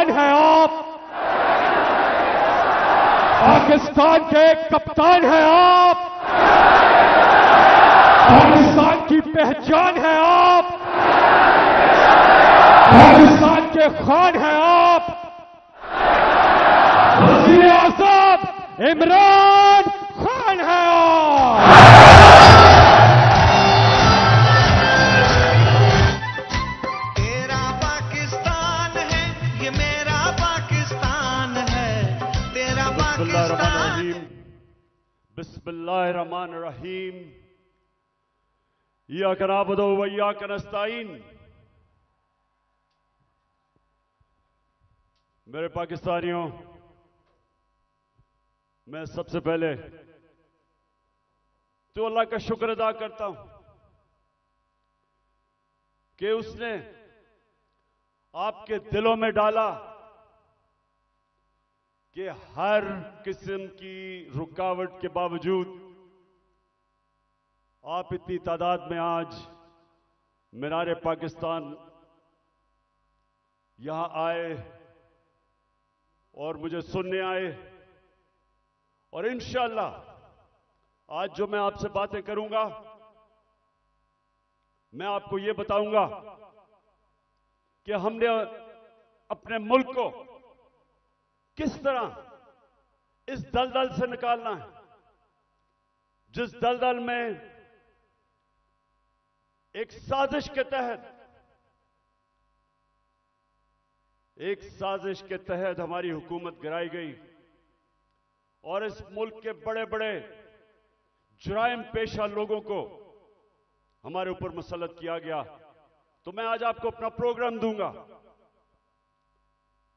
कप्तान हैं आप, पाकिस्तान के कप्तान हैं आप, पाकिस्तान की पहचान है आप, पाकिस्तान के खान हैं आप, वज़ीर आज़म इमरान खान हैं आप। तेरा पाकिस्तान है, ये मेरा पाकिस्तान है, तेरा पाकिस्तान। बिस्मिल्लाहिर्रहमानिर्रहीम। इय्याक नअबुदु व इय्याक नस्तईन। मेरे पाकिस्तानियों, मैं सबसे पहले तो अल्लाह का शुक्र अदा करता हूं कि उसने आपके दिलों में डाला कि हर किस्म की रुकावट के बावजूद आप इतनी तादाद में आज मीनार पाकिस्तान यहां आए और मुझे सुनने आए। और इंशाअल्लाह आज जो मैं आपसे बातें करूंगा, मैं आपको यह बताऊंगा कि हमने अपने मुल्क को किस तरह इस दलदल से निकालना है, जिस दलदल में एक साजिश के तहत हमारी हुकूमत गिराई गई और इस मुल्क के बड़े बड़े जुराइम पेशा लोगों को हमारे ऊपर मुसल्लत किया गया। तो मैं आज आपको अपना प्रोग्राम दूंगा,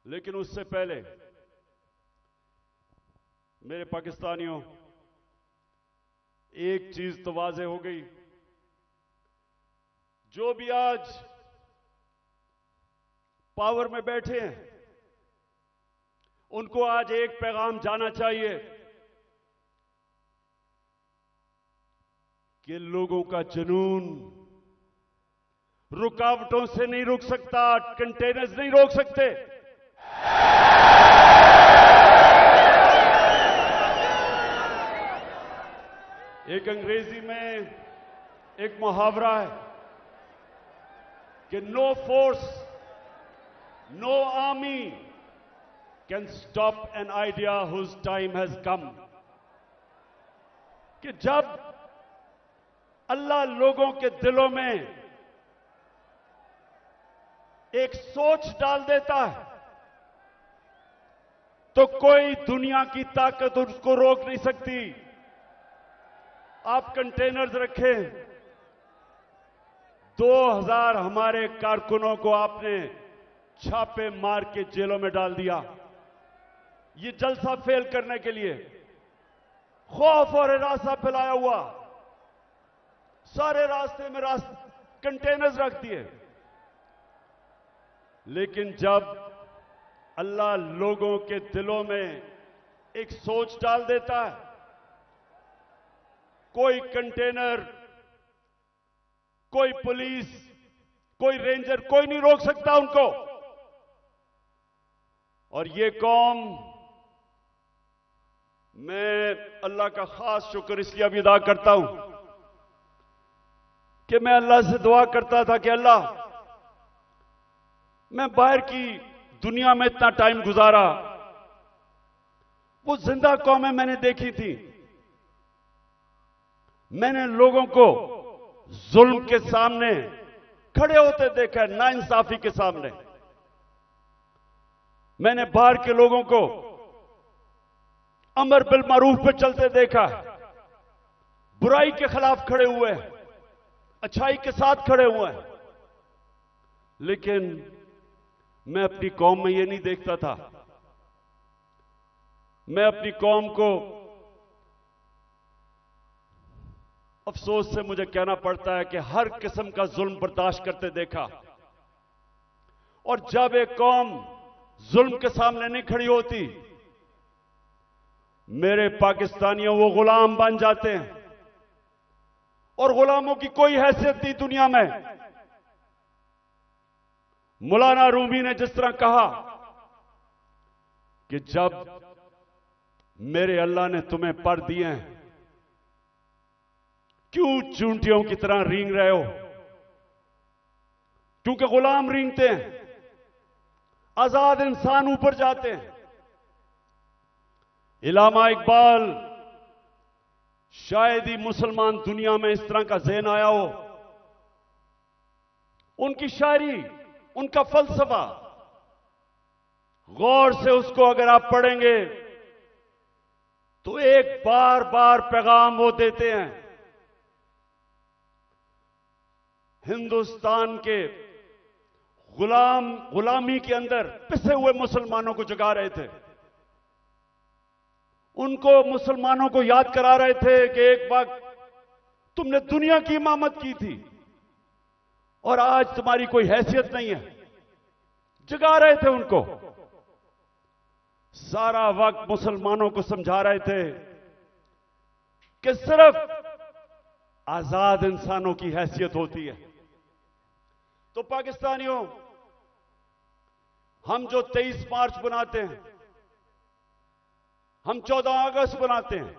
लेकिन उससे पहले मेरे पाकिस्तानियों, एक चीज तो वाज़ेह हो गई, जो भी आज पावर में बैठे हैं उनको आज एक पैगाम जाना चाहिए कि लोगों का जुनून रुकावटों से नहीं रुक सकता, कंटेनर्स नहीं रोक सकते। एक अंग्रेजी में एक मुहावरा है कि no force, no army can stop an idea whose time has come. कि जब अल्लाह लोगों के दिलों में एक सोच डाल देता है तो कोई दुनिया की ताकत उसको रोक नहीं सकती। आप कंटेनर्स रखें, 2000 हमारे कारकुनों को आपने छापे मार के जेलों में डाल दिया, ये जलसा फेल करने के लिए। खौफ और हिरासा फैलाया हुआ, सारे रास्ते में कंटेनर्स रख दिए। लेकिन जब अल्लाह लोगों के दिलों में एक सोच डाल देता है, कोई कंटेनर, कोई पुलिस, कोई रेंजर, कोई नहीं रोक सकता उनको। और ये कौम, मैं अल्लाह का खास शुक्र इसलिए भी अदा करता हूं कि मैं अल्लाह से दुआ करता था कि अल्लाह, मैं बाहर की दुनिया में इतना टाइम गुजारा, वो जिंदा कौमें मैंने देखी थी, मैंने लोगों को जुल्म के सामने खड़े होते देखा है, नाइंसाफी के सामने। मैंने बाहर के लोगों को अमर बिल मारूफ पे चलते देखा है, बुराई के खिलाफ खड़े हुए हैं, अच्छाई के साथ खड़े हुए हैं। लेकिन मैं अपनी कौम में ये नहीं देखता था। मैं अपनी कौम को, अफसोस से मुझे कहना पड़ता है कि हर किस्म का जुल्म बर्दाश्त करते देखा। और जब एक कौम जुल्म के सामने नहीं खड़ी होती, मेरे पाकिस्तानियों, वो गुलाम बन जाते हैं। और गुलामों की कोई हैसियत नहीं दुनिया में। मौलाना रूमी ने जिस तरह कहा कि जब मेरे अल्लाह ने तुम्हें पर दिए हैं, क्यों चूंटियों की तरह रेंग रहे हो? क्योंकि गुलाम रेंगते हैं, आजाद इंसान ऊपर जाते हैं। इल्लामा इकबाल, शायद ही मुसलमान दुनिया में इस तरह का ज़हन आया हो। उनकी शायरी, उनका फलसफा, गौर से उसको अगर आप पढ़ेंगे तो एक बार बार पैगाम वो देते हैं। हिंदुस्तान के गुलामी के अंदर पिसे हुए मुसलमानों को जगा रहे थे। उनको, मुसलमानों को याद करा रहे थे कि एक वक्त तुमने दुनिया की इमामत की थी और आज तुम्हारी कोई हैसियत नहीं है। जगा रहे थे उनको। सारा वक्त मुसलमानों को समझा रहे थे कि सिर्फ आजाद इंसानों की हैसियत होती है। तो पाकिस्तानियों, हम जो 23 मार्च बनाते हैं, हम 14 अगस्त बनाते हैं,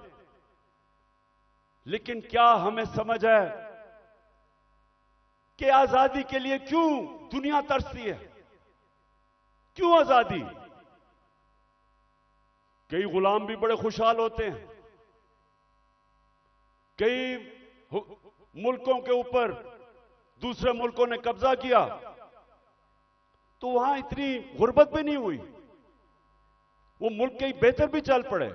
लेकिन क्या हमें समझ है कि आजादी के लिए क्यों दुनिया तरसती है? क्यों आजादी? कई गुलाम भी बड़े खुशहाल होते हैं। कई मुल्कों के ऊपर दूसरे मुल्कों ने कब्जा किया तो वहां इतनी गुर्बत भी नहीं हुई, वो मुल्क के बेहतर भी चल पड़े।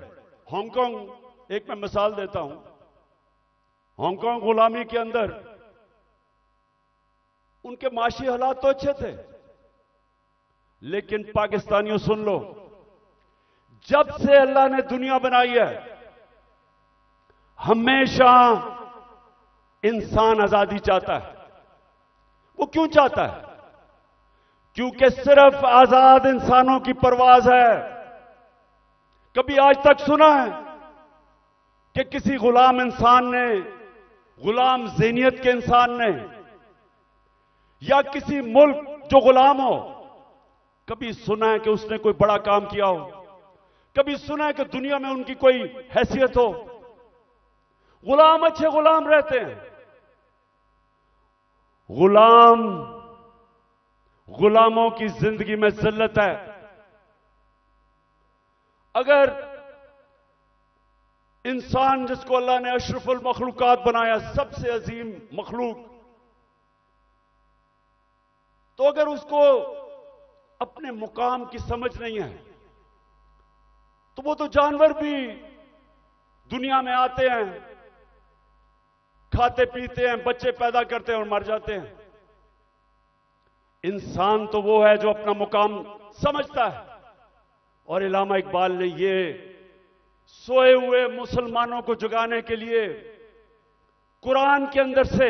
हांगकांग, एक मैं मिसाल देता हूं, हांगकांग गुलामी के अंदर उनके माशी हालात तो अच्छे थे, लेकिन पाकिस्तानियों सुन लो, जब से अल्लाह ने दुनिया बनाई है, हमेशा इंसान आजादी चाहता है। वो क्यों चाहता है? क्योंकि सिर्फ आजाद इंसानों की परवाज है। कभी आज तक सुना है कि किसी गुलाम इंसान ने, गुलाम ज़हनियत के इंसान ने, या किसी मुल्क जो गुलाम हो, कभी सुना है कि उसने कोई बड़ा काम किया हो? कभी सुना है कि दुनिया में उनकी कोई हैसियत हो? गुलाम अच्छे गुलाम रहते हैं। गुलामों की जिंदगी में जिल्लत है। अगर इंसान जिसको अल्लाह ने अशरफुल मखलूकात बनाया, सबसे अजीम मखलूक, तो अगर उसको अपने मुकाम की समझ नहीं है तो वो तो जानवर भी दुनिया में आते हैं, खाते पीते हैं, बच्चे पैदा करते हैं और मर जाते हैं। इंसान तो वो है जो अपना मुकाम समझता है। और इल्लामा इकबाल ने ये सोए हुए मुसलमानों को जगाने के लिए कुरान के अंदर से,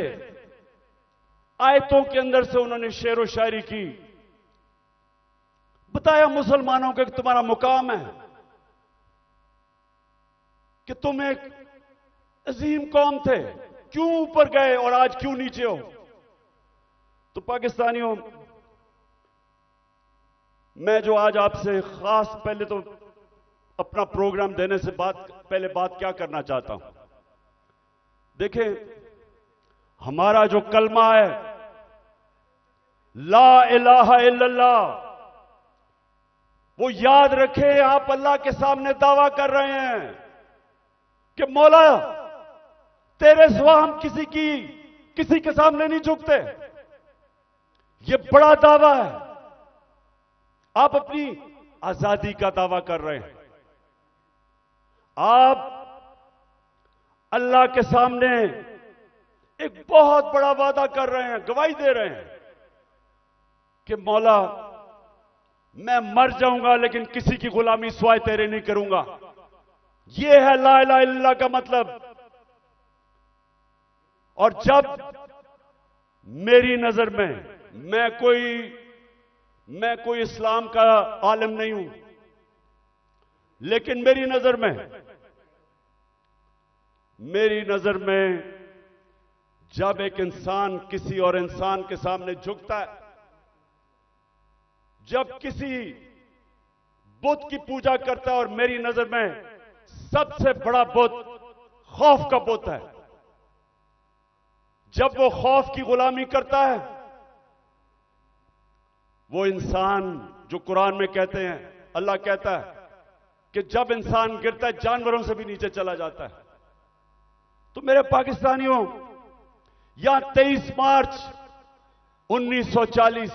आयतों के अंदर से उन्होंने शेर व शायरी की। बताया मुसलमानों को कि तुम्हारा मुकाम है कि तुम एक अजीम कौम थे, क्यों ऊपर गए और आज क्यों नीचे हो? तो पाकिस्तानियों, मैं जो आज आपसे खास, पहले तो अपना प्रोग्राम देने से पहले बात क्या करना चाहता हूं। देखें, हमारा जो कलमा है, ला इलाहा इल्लल्लाह, वो याद रखें। आप अल्लाह के सामने दावा कर रहे हैं कि मौला, तेरे सिवा हम किसी के सामने नहीं झुकते। ये बड़ा दावा है। आप अपनी आजादी का दावा कर रहे हैं। आप अल्लाह के सामने एक बहुत बड़ा वादा कर रहे हैं, गवाही दे रहे हैं कि मौला, मैं मर जाऊंगा लेकिन किसी की गुलामी सिवाय तेरे नहीं करूंगा। यह है ला इलाहा इल्लल्लाह का मतलब। और जब मेरी नजर में, मैं कोई इस्लाम का आलिम नहीं हूं, लेकिन मेरी नजर में जब एक इंसान किसी और इंसान के सामने झुकता है, जब किसी बुत की पूजा करता है और मेरी नजर में सबसे बड़ा बुत खौफ का बुत है। जब वो खौफ की गुलामी करता है, वो इंसान जो कुरान में कहते हैं, अल्लाह कहता है कि जब इंसान गिरता है जानवरों से भी नीचे चला जाता है। तो मेरे पाकिस्तानियों, यहां 23 मार्च 1940,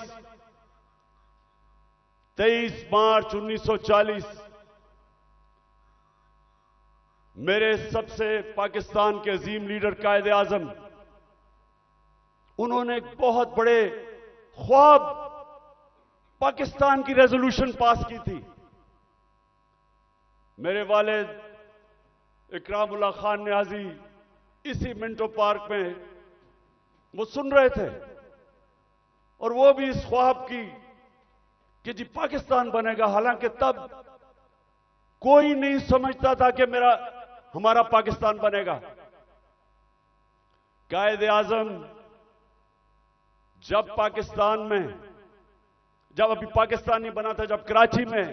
23 मार्च 1940 मेरे सबसे पाकिस्तान के अजीम लीडर कायद आजम, उन्होंने एक बहुत बड़े ख्वाब पाकिस्तान की रेजोल्यूशन पास की थी। मेरे वालिद इकरामुल्लाह खान न्याजी इसी मिंटो पार्क में वो सुन रहे थे और वो भी इस ख्वाब की कि जी पाकिस्तान बनेगा। हालांकि तब कोई नहीं समझता था कि हमारा पाकिस्तान बनेगा। कायद आजम जब पाकिस्तान में, जब अभी पाकिस्तान नहीं बना था, जब कराची में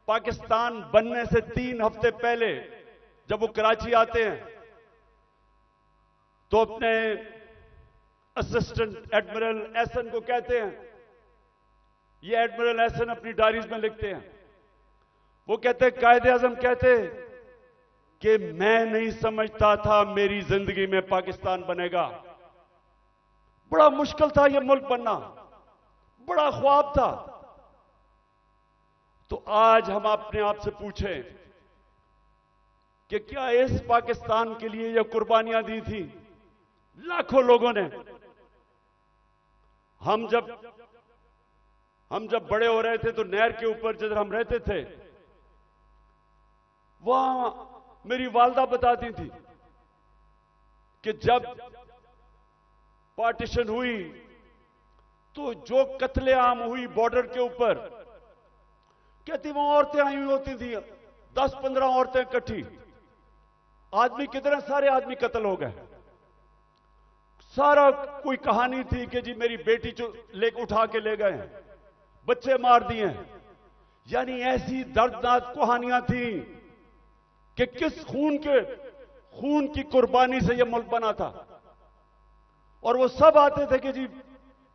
पाकिस्तान बनने से 3 हफ्ते पहले जब वो कराची आते हैं तो अपने असिस्टेंट एडमिरल एहसन को कहते हैं, ये एडमिरल एहसन अपनी डायरीज में लिखते हैं, वो कहते कायद आजम कहते कि मैं नहीं समझता था मेरी जिंदगी में पाकिस्तान बनेगा। बड़ा मुश्किल था यह मुल्क बनना, बड़ा ख्वाब था। तो आज हम अपने आप से पूछें कि क्या इस पाकिस्तान के लिए यह कुर्बानियां दी थी लाखों लोगों ने? हम जब बड़े हो रहे थे तो नहर के ऊपर जिधर हम रहते थे, वहां मेरी वालदा बताती थी कि जब पार्टीशन हुई तो जो कत्लेआम हुई बॉर्डर के ऊपर, कहती वहां औरतें आई हुई होती थी, 10-15 औरतें इकट्ठी, आदमी कितने सारे आदमी कत्ल हो गए। सारा कोई कहानी थी कि जी मेरी बेटी जो उठा के ले गए, बच्चे मार दिए। यानी ऐसी दर्दनाक कहानियां थी कि किस खून की कुर्बानी से यह मुल्क बना था। और वो सब आते थे कि जी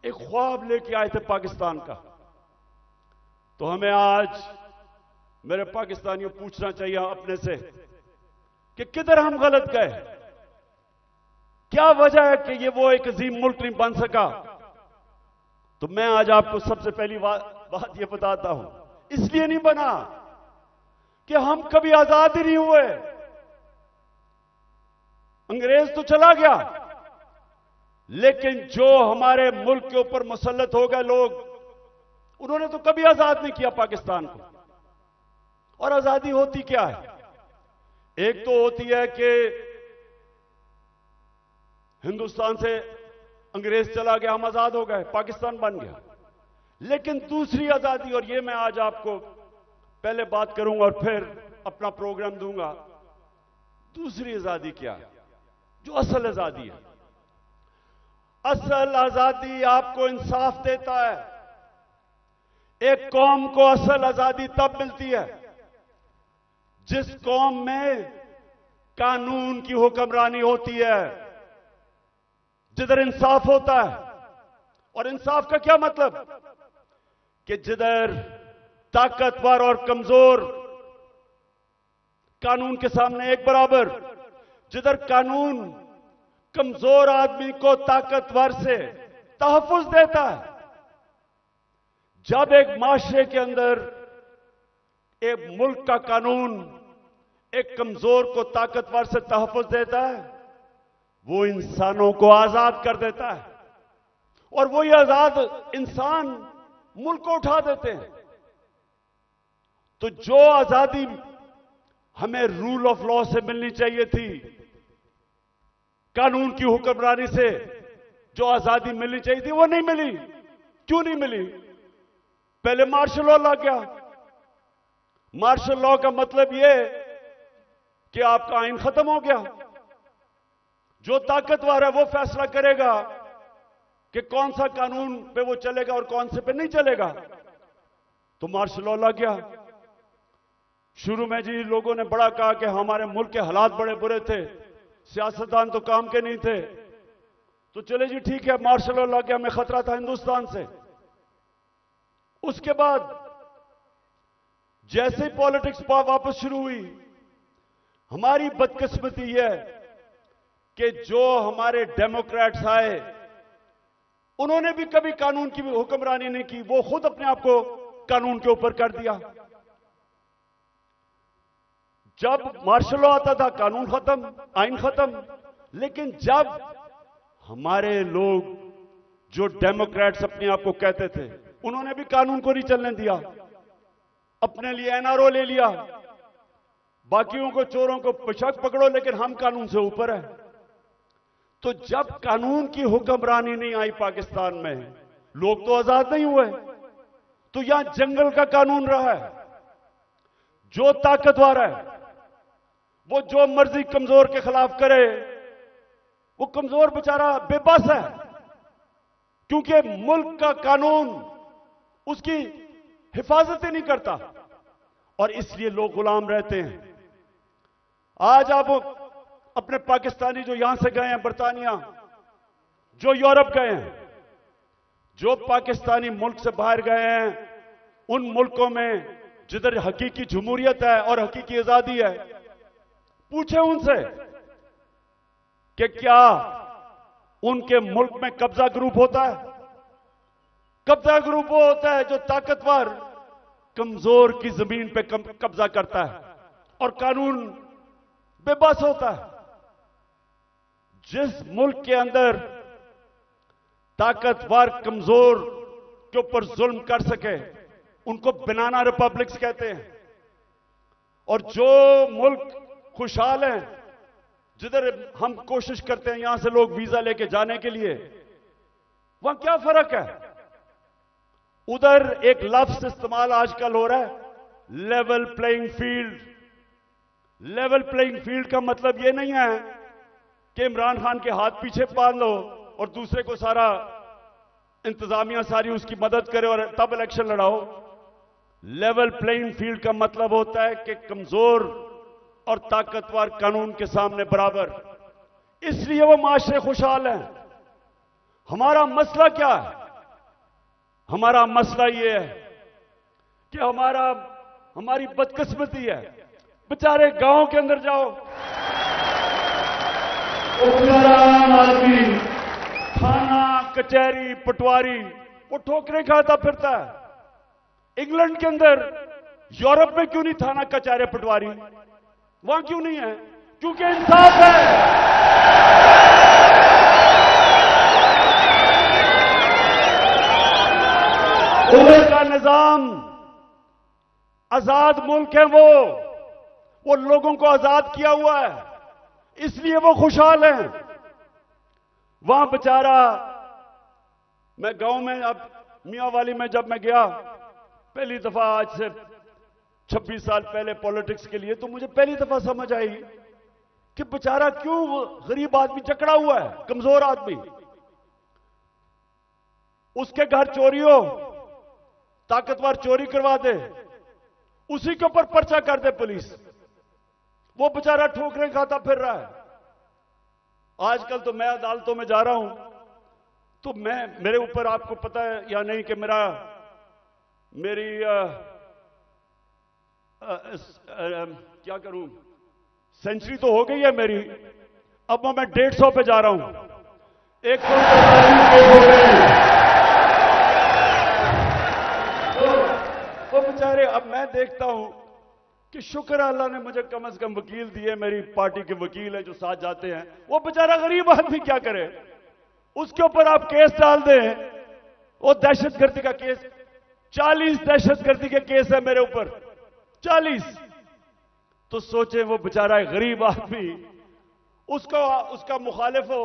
एक ख्वाब लेके आए थे पाकिस्तान का। तो हमें आज मेरे पाकिस्तानियों पूछना चाहिए अपने से कि किधर हम गलत गए, क्या वजह है कि ये वो एक अजीम मुल्क नहीं बन सका। तो मैं आज आपको सबसे पहली बात ये बताता हूं, इसलिए नहीं बना कि हम कभी आजाद ही नहीं हुए। अंग्रेज तो चला गया, लेकिन जो हमारे मुल्क के ऊपर मुसल्लत हो गए लोग, उन्होंने तो कभी आजाद नहीं किया पाकिस्तान को। और आजादी होती क्या है? एक तो होती है कि हिंदुस्तान से अंग्रेज चला गया, हम आजाद हो गए, पाकिस्तान बन गया। लेकिन दूसरी आजादी, और ये मैं आज आपको पहले बात करूंगा और फिर अपना प्रोग्राम दूंगा, दूसरी आजादी क्या है, जो असल आजादी है। असल आजादी आपको इंसाफ देता है। एक कौम को असल आजादी तब मिलती है जिस कौम में कानून की हुक्मरानी होती है, जिधर इंसाफ होता है। और इंसाफ का क्या मतलब? कि जिधर ताकतवर और कमजोर कानून के सामने एक बराबर, जिधर कानून कमजोर आदमी को ताकतवर से तहफ्फुज देता है। जब एक माशरे के अंदर एक मुल्क का कानून एक कमजोर को ताकतवर से तहफ्फुज देता है, वो इंसानों को आजाद कर देता है। और वो ये आजाद इंसान मुल्क को उठा देते हैं। तो जो आजादी हमें रूल ऑफ लॉ से मिलनी चाहिए थी, कानून की हुक्मरानी से जो आजादी मिलनी चाहिए थी, वो नहीं मिली। क्यों नहीं मिली? पहले मार्शल लॉ लग गया। मार्शल लॉ का मतलब यह कि आपका आइन खत्म हो गया। जो ताकतवर है वो फैसला करेगा कि कौन सा कानून पे वो चलेगा और कौन से पे नहीं चलेगा। तो मार्शल लॉ लग गया। शुरू में जी लोगों ने बड़ा कहा कि हमारे मुल्क के हालात बड़े बुरे थे, सियासतदान तो काम के नहीं थे। तो चले जी ठीक है, मार्शल लॉ लग गया, हमें खतरा था हिंदुस्तान से। उसके बाद जैसे ही पॉलिटिक्स वापस शुरू हुई, हमारी बदकिस्मती यह कि जो हमारे डेमोक्रेट्स आए, उन्होंने भी कभी कानून की हुक्मरानी नहीं की, वो खुद अपने आप को कानून के ऊपर कर दिया। जब मार्शल लॉ आता था, कानून खत्म, आइन खत्म। लेकिन जब हमारे लोग जो डेमोक्रेट्स अपने आप को कहते थे, उन्होंने भी कानून को नहीं चलने दिया, अपने लिए एनआरओ ले लिया, बाकियों को चोरों को बेशक पकड़ो लेकिन हम कानून से ऊपर है। तो जब कानून की हुक्मरानी नहीं आई पाकिस्तान में, लोग तो आजाद नहीं हुए। तो यहां जंगल का कानून रहा है, जो ताकतवर है वो जो मर्जी कमजोर के खिलाफ करे, वो कमजोर बेचारा बेबस है, क्योंकि मुल्क का कानून उसकी हिफाजत ही नहीं करता, और इसलिए लोग गुलाम रहते हैं। आज आप अपने पाकिस्तानी जो यहां से गए हैं बरतानिया, जो यूरोप गए हैं, जो पाकिस्तानी मुल्क से बाहर गए हैं, उन मुल्कों में जिधर हकीकी जमहूरियत है और हकीकी आजादी है, पूछे उनसे कि क्या उनके मुल्क में कब्जा ग्रुप होता है? कब्जा ग्रुप वो होता है जो ताकतवर कमजोर की जमीन पे कब्जा करता है और कानून बेबस होता है। जिस मुल्क के अंदर ताकतवर कमजोर के ऊपर जुल्म कर सके, उनको बनाना रिपब्लिक्स कहते हैं। और जो मुल्क खुशहाल हैं, जिधर हम कोशिश करते हैं यहां से लोग वीजा लेके जाने के लिए, वहां क्या फर्क है? उधर एक लफ्ज इस्तेमाल आजकल हो रहा है, level playing field. Level playing field का मतलब यह नहीं है कि इमरान खान के हाथ पीछे बांध लो और दूसरे को सारा इंतजामिया सारी उसकी मदद करे और तब इलेक्शन लड़ाओ। लेवल प्लेइंग फील्ड का मतलब होता है कि कमजोर और ताकतवर कानून के सामने बराबर। इसलिए वो माशरे खुशहाल हैं। हमारा मसला क्या है? हमारा मसला यह है कि हमारी बदकिस्मती है। बेचारे गांव के अंदर जाओ, आदमी थाना कचहरी पटवारी वो ठोकरें खाता फिरता है। इंग्लैंड के अंदर, यूरोप में क्यों नहीं थाना कचहरी पटवारी? वहां क्यों नहीं है? क्योंकि इंसाफ है। उधर का निजाम आजाद मुल्क है, वो लोगों को आजाद किया हुआ है, इसलिए वो खुशहाल हैं। वहां बेचारा, मैं गांव में, अब मियांवाली में जब मैं गया पहली दफा आज से 26 साल पहले पॉलिटिक्स के लिए, तो मुझे पहली दफा समझ आई कि बेचारा क्यों गरीब आदमी जकड़ा हुआ है, कमजोर आदमी। उसके घर चोरी हो, ताकतवर चोरी करवा दे, उसी के ऊपर पर्चा कर दे पुलिस, वो बेचारा ठोकरें खाता फिर रहा है। आजकल तो मैं अदालतों में जा रहा हूं, तो मेरे ऊपर, आपको पता है या नहीं कि मेरी क्या करूं, सेंचुरी तो हो गई है मेरी, अब मैं 150 पे जा रहा हूं। 100 हो गए तो बेचारे, अब मैं देखता हूं कि शुक्र अल्लाह ने मुझे कम से कम वकील दिए, मेरी पार्टी के वकील हैं जो साथ जाते हैं। वो बेचारा गरीब आदमी क्या करे? उसके ऊपर आप केस डाल दें, वो दहशतगर्दी का केस, 40 दहशतगर्दी के केस है मेरे ऊपर, 40। तो सोचे वो बेचारा गरीब आदमी, उसका मुखालिफ हो,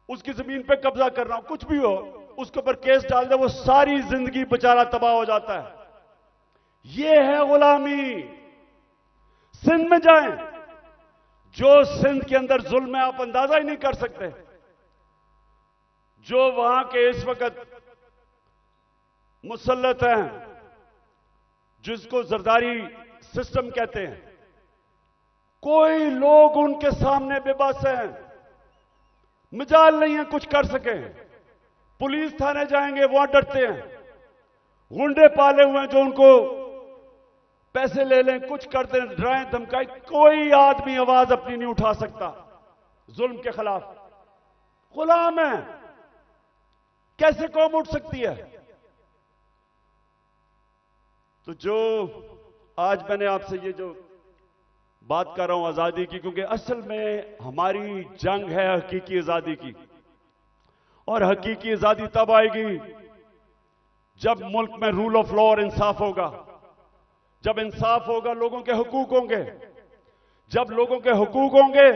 उसकी जमीन पे कब्जा करना हो, कुछ भी हो, उसके ऊपर केस डाल दे, वो सारी जिंदगी बेचारा तबाह हो जाता है। ये है गुलामी। सिंध में जाएं, जो सिंध के अंदर जुल्म है आप अंदाजा ही नहीं कर सकते। जो वहां के इस वक्त मुसल्लत हैं, जिसको जरदारी सिस्टम कहते हैं। कोई लोग उनके सामने बेबस हैं, मिजाल नहीं है कुछ कर सके। पुलिस थाने जाएंगे वहां डरते हैं, गुंडे पाले हुए हैं जो उनको पैसे ले लें, कुछ कर दें, डराएं धमकाएं। कोई आदमी आवाज अपनी नहीं उठा सकता जुल्म के खिलाफ। गुलाम है, कैसे कौम उठ सकती है? तो जो आज मैंने आपसे ये जो बात कर रहा हूं आजादी की, क्योंकि असल में हमारी जंग है हकीकी आजादी की। और हकीकी आजादी तब आएगी जब मुल्क में रूल ऑफ लॉ और इंसाफ होगा। जब इंसाफ होगा, लोगों के हुकूक होंगे। जब लोगों के हुकूक होंगे,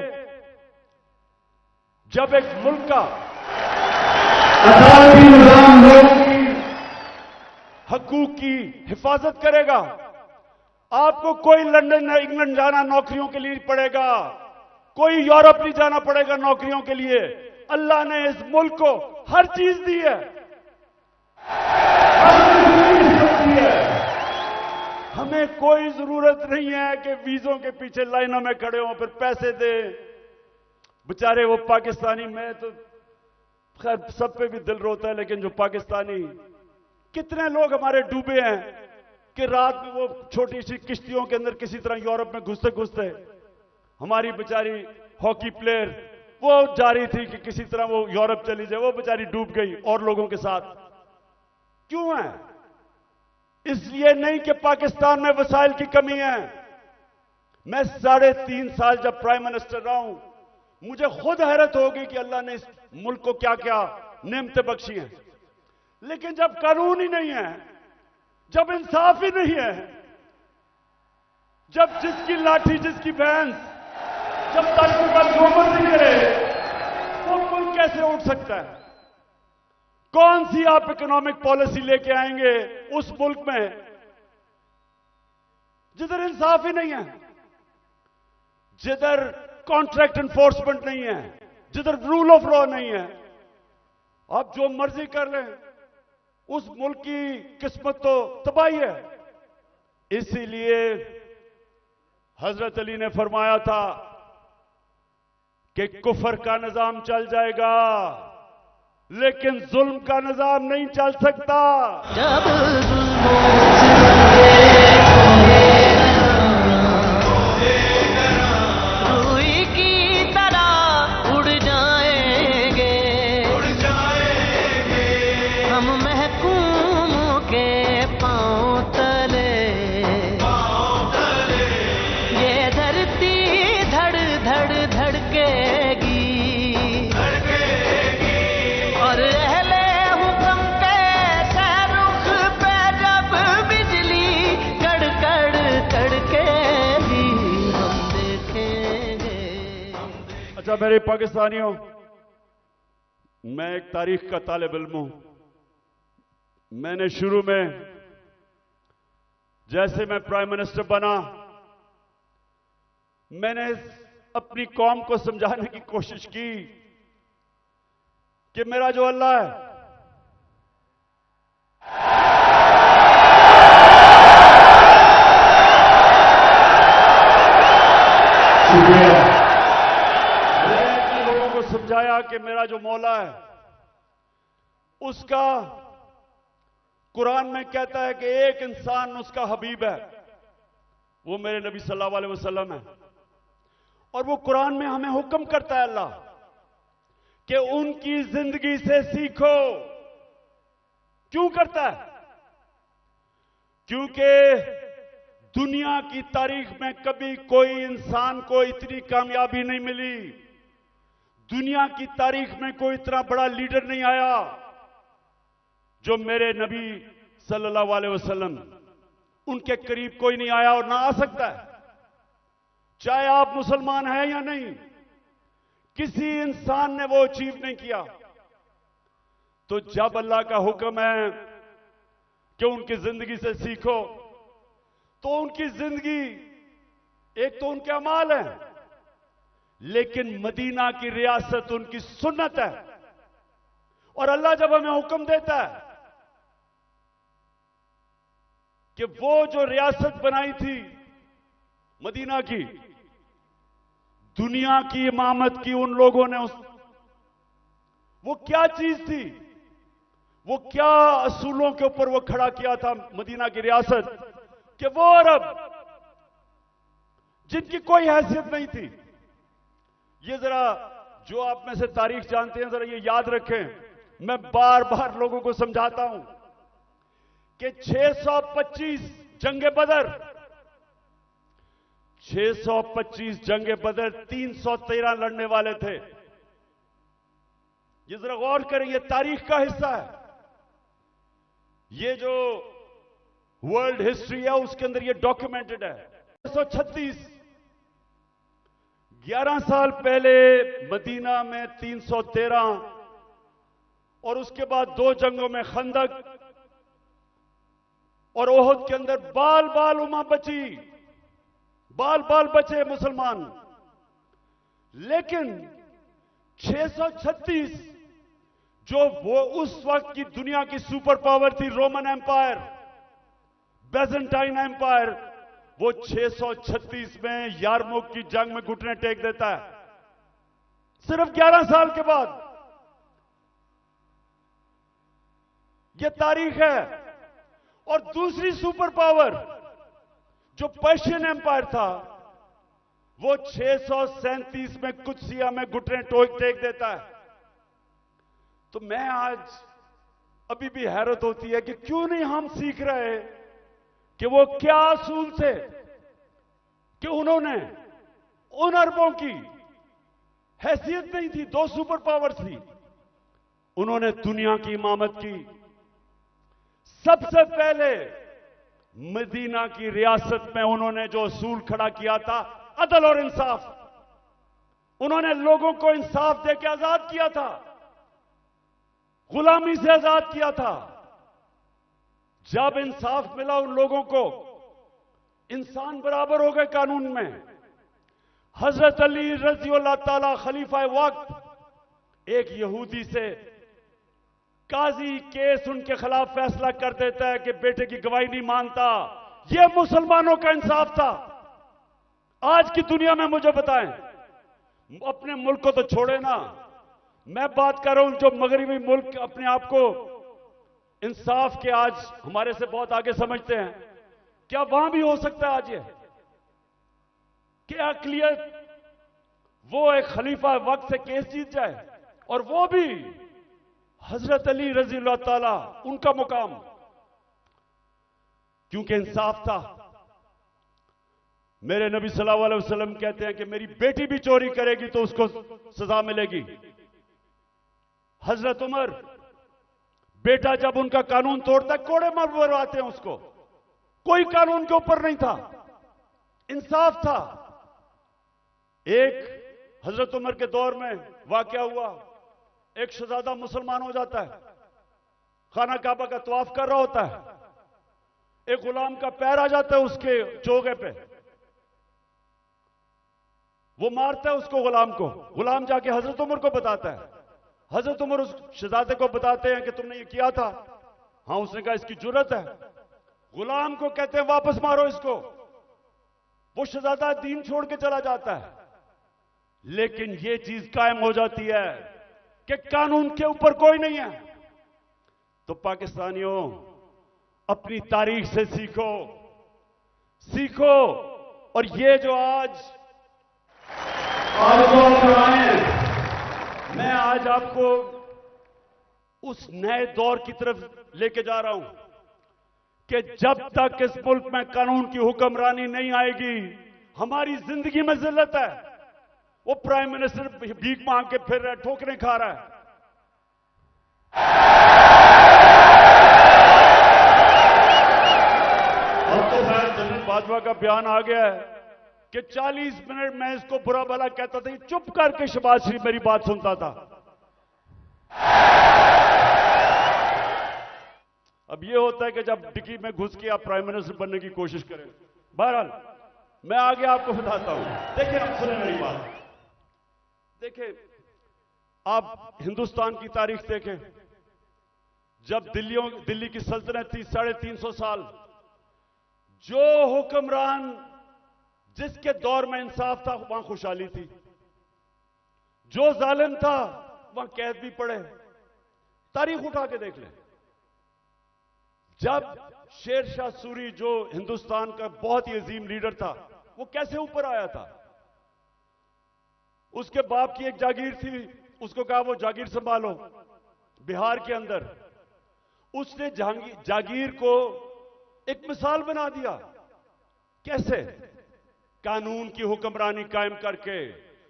जब एक मुल्क का अदालती निजाम लोगों की हकूक की हिफाजत करेगा, आपको कोई लंदन या इंग्लैंड जाना नौकरियों के लिए नहीं पड़ेगा, कोई यूरोप नहीं जाना पड़ेगा नौकरियों के लिए। अल्लाह ने इस मुल्क को हर चीज दी है, हमें कोई जरूरत नहीं है कि वीजों के पीछे लाइनों में खड़े हों, फिर पैसे दें। बेचारे वो पाकिस्तानी, मैं तो खैर सब पे भी दिल रोता है, लेकिन जो पाकिस्तानी, कितने लोग हमारे डूबे हैं कि रात में वो छोटी सी किश्तियों के अंदर किसी तरह यूरोप में घुसते घुसते, हमारी बेचारी हॉकी प्लेयर वो जा रही थी कि किसी तरह वो यूरोप चली जाए, वो बेचारी डूब गई और लोगों के साथ। क्यों है? इसलिए नहीं कि पाकिस्तान में वसाइल की कमी है। मैं 3.5 साल जब प्राइम मिनिस्टर रहा हूं, मुझे खुद हैरत होगी कि अल्लाह ने इस मुल्क को क्या क्या नेमतें बख्शी हैं। लेकिन जब कानून ही नहीं है, जब इंसाफ ही नहीं है, जब जिसकी लाठी जिसकी भैंस, जब तक का गोबर नहीं करे, वो मुल्क कैसे उठ सकता है? कौन सी आप इकोनॉमिक पॉलिसी लेके आएंगे उस मुल्क में जिधर इंसाफ ही नहीं है, जिधर कॉन्ट्रैक्ट एनफोर्समेंट नहीं है, जिधर रूल ऑफ लॉ नहीं है? आप जो मर्जी कर लें, उस मुल्क की किस्मत तो तबाही है। इसीलिए हजरत अली ने फरमाया था कि कुफर का निजाम चल जाएगा, लेकिन जुल्म का निजाम नहीं चल सकता। जब रुई की तरह उड़ जाएंगे हम महकूमों के पांव तले, ये धरती धड़ धड़ धड़केगी और अहले हुक्म के सहरुख पे जब बिजली कड़कड़ कड़केगी हम देखेंगे। अच्छा मेरे पाकिस्तानियों, मैं एक तारीख का तालिब इल्म हूं। मैंने शुरू में जैसे मैं प्राइम मिनिस्टर बना, मैंने अपनी कौम को समझाने की कोशिश की कि मेरा जो अल्लाह है, मैंने लोगों को समझाया कि मेरा जो मौला है, उसका कुरान में कहता है कि एक इंसान उसका हबीब है, वो मेरे नबी सल्लल्लाहु अलैहि वसल्लम है। और वो कुरान में हमें हुक्म करता है अल्लाह कि उनकी जिंदगी से सीखो। क्यों करता है? क्योंकि दुनिया की तारीख में कभी कोई इंसान को इतनी कामयाबी नहीं मिली, दुनिया की तारीख में कोई इतना बड़ा लीडर नहीं आया जो मेरे नबी सल्लल्लाहु अलैहि वसल्लम, उनके करीब कोई नहीं आया और ना आ सकता है, चाहे आप मुसलमान हैं या नहीं। किसी इंसान ने वो अचीव नहीं किया। तो जब अल्लाह का हुक्म है कि उनकी जिंदगी से सीखो, तो उनकी जिंदगी एक तो उनके अमाल है, लेकिन मदीना की रियासत उनकी सुन्नत है। और अल्लाह जब हमें हुक्म देता है कि वो जो रियासत बनाई थी मदीना की दुनिया की इमामत की उन लोगों ने वो क्या चीज थी, वो क्या असूलों के ऊपर वो खड़ा किया था मदीना की रियासत, कि वो अरब जिनकी कोई हैसियत नहीं थी। ये जरा जो आप में से तारीख जानते हैं जरा ये याद रखें, मैं बार बार लोगों को समझाता हूं कि 625 जंगे बदर, 625 जंगे बदर 313 लड़ने वाले थे। ये जरा गौर करें, ये तारीख का हिस्सा है। ये जो वर्ल्ड हिस्ट्री है उसके अंदर ये डॉक्यूमेंटेड है। 636 11 साल पहले मदीना में 313 और उसके बाद 2 जंगों में खंदक और ओहद के अंदर बाल बाल उमा बची, बाल बाल बचे मुसलमान। लेकिन 636 जो वो उस वक्त की दुनिया की सुपर पावर थी, रोमन एम्पायर, बेजेंटाइन एम्पायर, वो 636 में यारमुक की जंग में घुटने टेक देता है, सिर्फ 11 साल के बाद। ये तारीख है। और दूसरी सुपर पावर जो पर्शियन एम्पायर था, वो 637 में कुदसिया में घुटने टेक देता है। तो मैं आज अभी भी हैरत होती है कि क्यों नहीं हम सीख रहे कि वो क्या असूल थे कि उन्होंने उन अरबों की हैसियत नहीं थी, 2 सुपर पावर थी, उन्होंने दुनिया की इमामत की। सबसे पहले मदीना की रियासत में उन्होंने जो असूल खड़ा किया था, अदल और इंसाफ, उन्होंने लोगों को इंसाफ देकर आजाद किया था, गुलामी से आजाद किया था। जब इंसाफ मिला उन लोगों को, इंसान बराबर हो गए कानून में। हजरत अली रजी अल्लाह ताला खलीफा वक्त एक यहूदी से काजी केस उनके खिलाफ फैसला कर देता है कि बेटे की गवाही नहीं मानता। यह मुसलमानों का इंसाफ था। आज की दुनिया में मुझे बताएं, अपने मुल्क को तो छोड़े ना, मैं बात कर रहा हूं जो मगरिबी मुल्क अपने आप को इंसाफ के आज हमारे से बहुत आगे समझते हैं, क्या वहां भी हो सकता है आज ये कि अकलियत वो एक खलीफा वक्त से केस जीत जाए, और वो भी हजरत अली रजी अल्लाह ताला, उनका मुकाम, क्योंकि इंसाफ था। मेरे नबी सल्लल्लाहु अलैहि वसल्लम कहते हैं कि मेरी बेटी भी चोरी करेगी तो उसको सजा मिलेगी। हजरत उमर, बेटा जब उनका कानून तोड़ता है कोड़े मरवाते हैं उसको, कोई कानून के ऊपर नहीं था, इंसाफ था। एक हजरत उमर के दौर में वाकया हुआ, एक शहजादा मुसलमान हो जाता है, खाना काबा का तवाफ कर रहा होता है, एक गुलाम का पैर आ जाता है उसके चोगे पे, वो मारता है उसको, गुलाम को। गुलाम जाके हजरत उमर को बताता है, हजरत उमर उस शहजादे को बताते हैं कि तुमने ये किया था। हाँ, उसने कहा इसकी जुर्रत है। गुलाम को कहते हैं वापस मारो इसको। वो शहजादा दीन छोड़ के चला जाता है, लेकिन ये चीज कायम हो जाती है कि कानून के ऊपर कोई नहीं है। तो पाकिस्तानियों, अपनी तारीख से सीखो, सीखो। और ये जो आज मैं आज आपको उस नए दौर की तरफ लेके जा रहा हूं कि जब तक इस मुल्क में कानून की हुक्मरानी नहीं आएगी, हमारी जिंदगी में जिल्लत है। वो प्राइम मिनिस्टर भीख मांग के फिर रहा है, ठोकरें खा रहा है। अब तो खैर जनरल बाजवा का बयान आ गया है कि 40 मिनट में इसको बुरा भला कहता था, चुप करके शहबाज शरीफ मेरी बात सुनता था। अब यह होता है कि जब डिक्की में घुस के आप प्राइम मिनिस्टर बनने की कोशिश करें। बहरहाल मैं आगे आपको बताता हूं। देखिए, आप सुने मेरी बात। देखिए, आप हिंदुस्तान की तारीख देखें। जब दिल्ली की सल्तनत थी 350 साल, जो हुक्मरान जिसके दौर में इंसाफ था वहां खुशहाली थी, जो जालिम था वहां कैद भी पड़े। तारीख उठा के देख लें। जब शेर शाह सूरी जो हिंदुस्तान का बहुत ही अजीम लीडर था, वो कैसे ऊपर आया था? उसके बाप की एक जागीर थी, उसको कहा वो जागीर संभालो। बिहार के अंदर उसने जागीर को एक मिसाल बना दिया। कैसे? कानून की हुक्मरानी कायम करके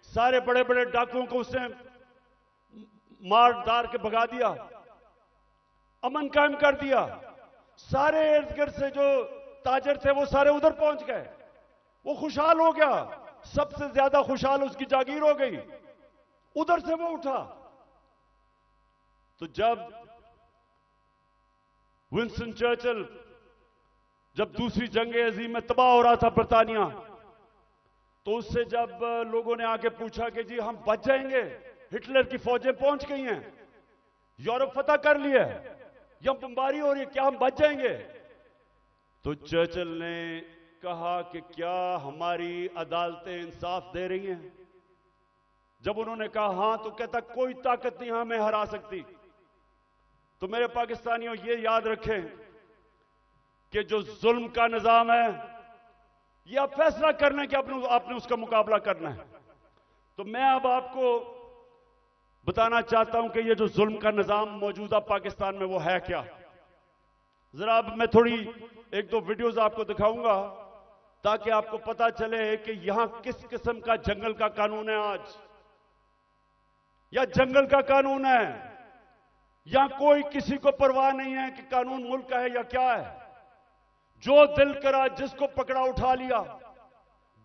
सारे बड़े बड़े डाकुओं को उसने मार दार के भगा दिया, अमन कायम कर दिया। सारे इर्द गिर्द से जो ताजर थे वो सारे उधर पहुंच गए, वो खुशहाल हो गया। सबसे ज्यादा खुशहाल उसकी जागीर हो गई, उधर से वो उठा। तो जब विंस्टन चर्चिल, जब दूसरी जंग अजीम में तबाह हो रहा था बरतानिया, तो उससे जब लोगों ने आके पूछा कि जी हम बच जाएंगे, हिटलर की फौजें पहुंच गई हैं, यूरोप फतह कर लिया है, या बमबारी हो रही है, क्या हम बच जाएंगे? तो चर्चिल ने कहा कि क्या हमारी अदालतें इंसाफ दे रही हैं? जब उन्होंने कहा हां, तो कहता कोई ताकत नहीं हमें हरा सकती। तो मेरे पाकिस्तानियों, ये याद रखें कि जो जुल्म का निजाम है, यह आप फैसला करना है कि आपने उसका मुकाबला करना है। तो मैं अब आपको बताना चाहता हूं कि ये जो जुल्म का निजाम मौजूदा पाकिस्तान में वो है क्या। जरा अब मैं थोड़ी एक दो वीडियोस आपको दिखाऊंगा ताकि आपको पता चले कि यहां किस किस्म का जंगल का कानून है आज, या जंगल का कानून है, या कोई किसी को परवाह नहीं है कि कानून मुल्क का है या क्या है। जो दिल करा जिसको पकड़ा उठा लिया।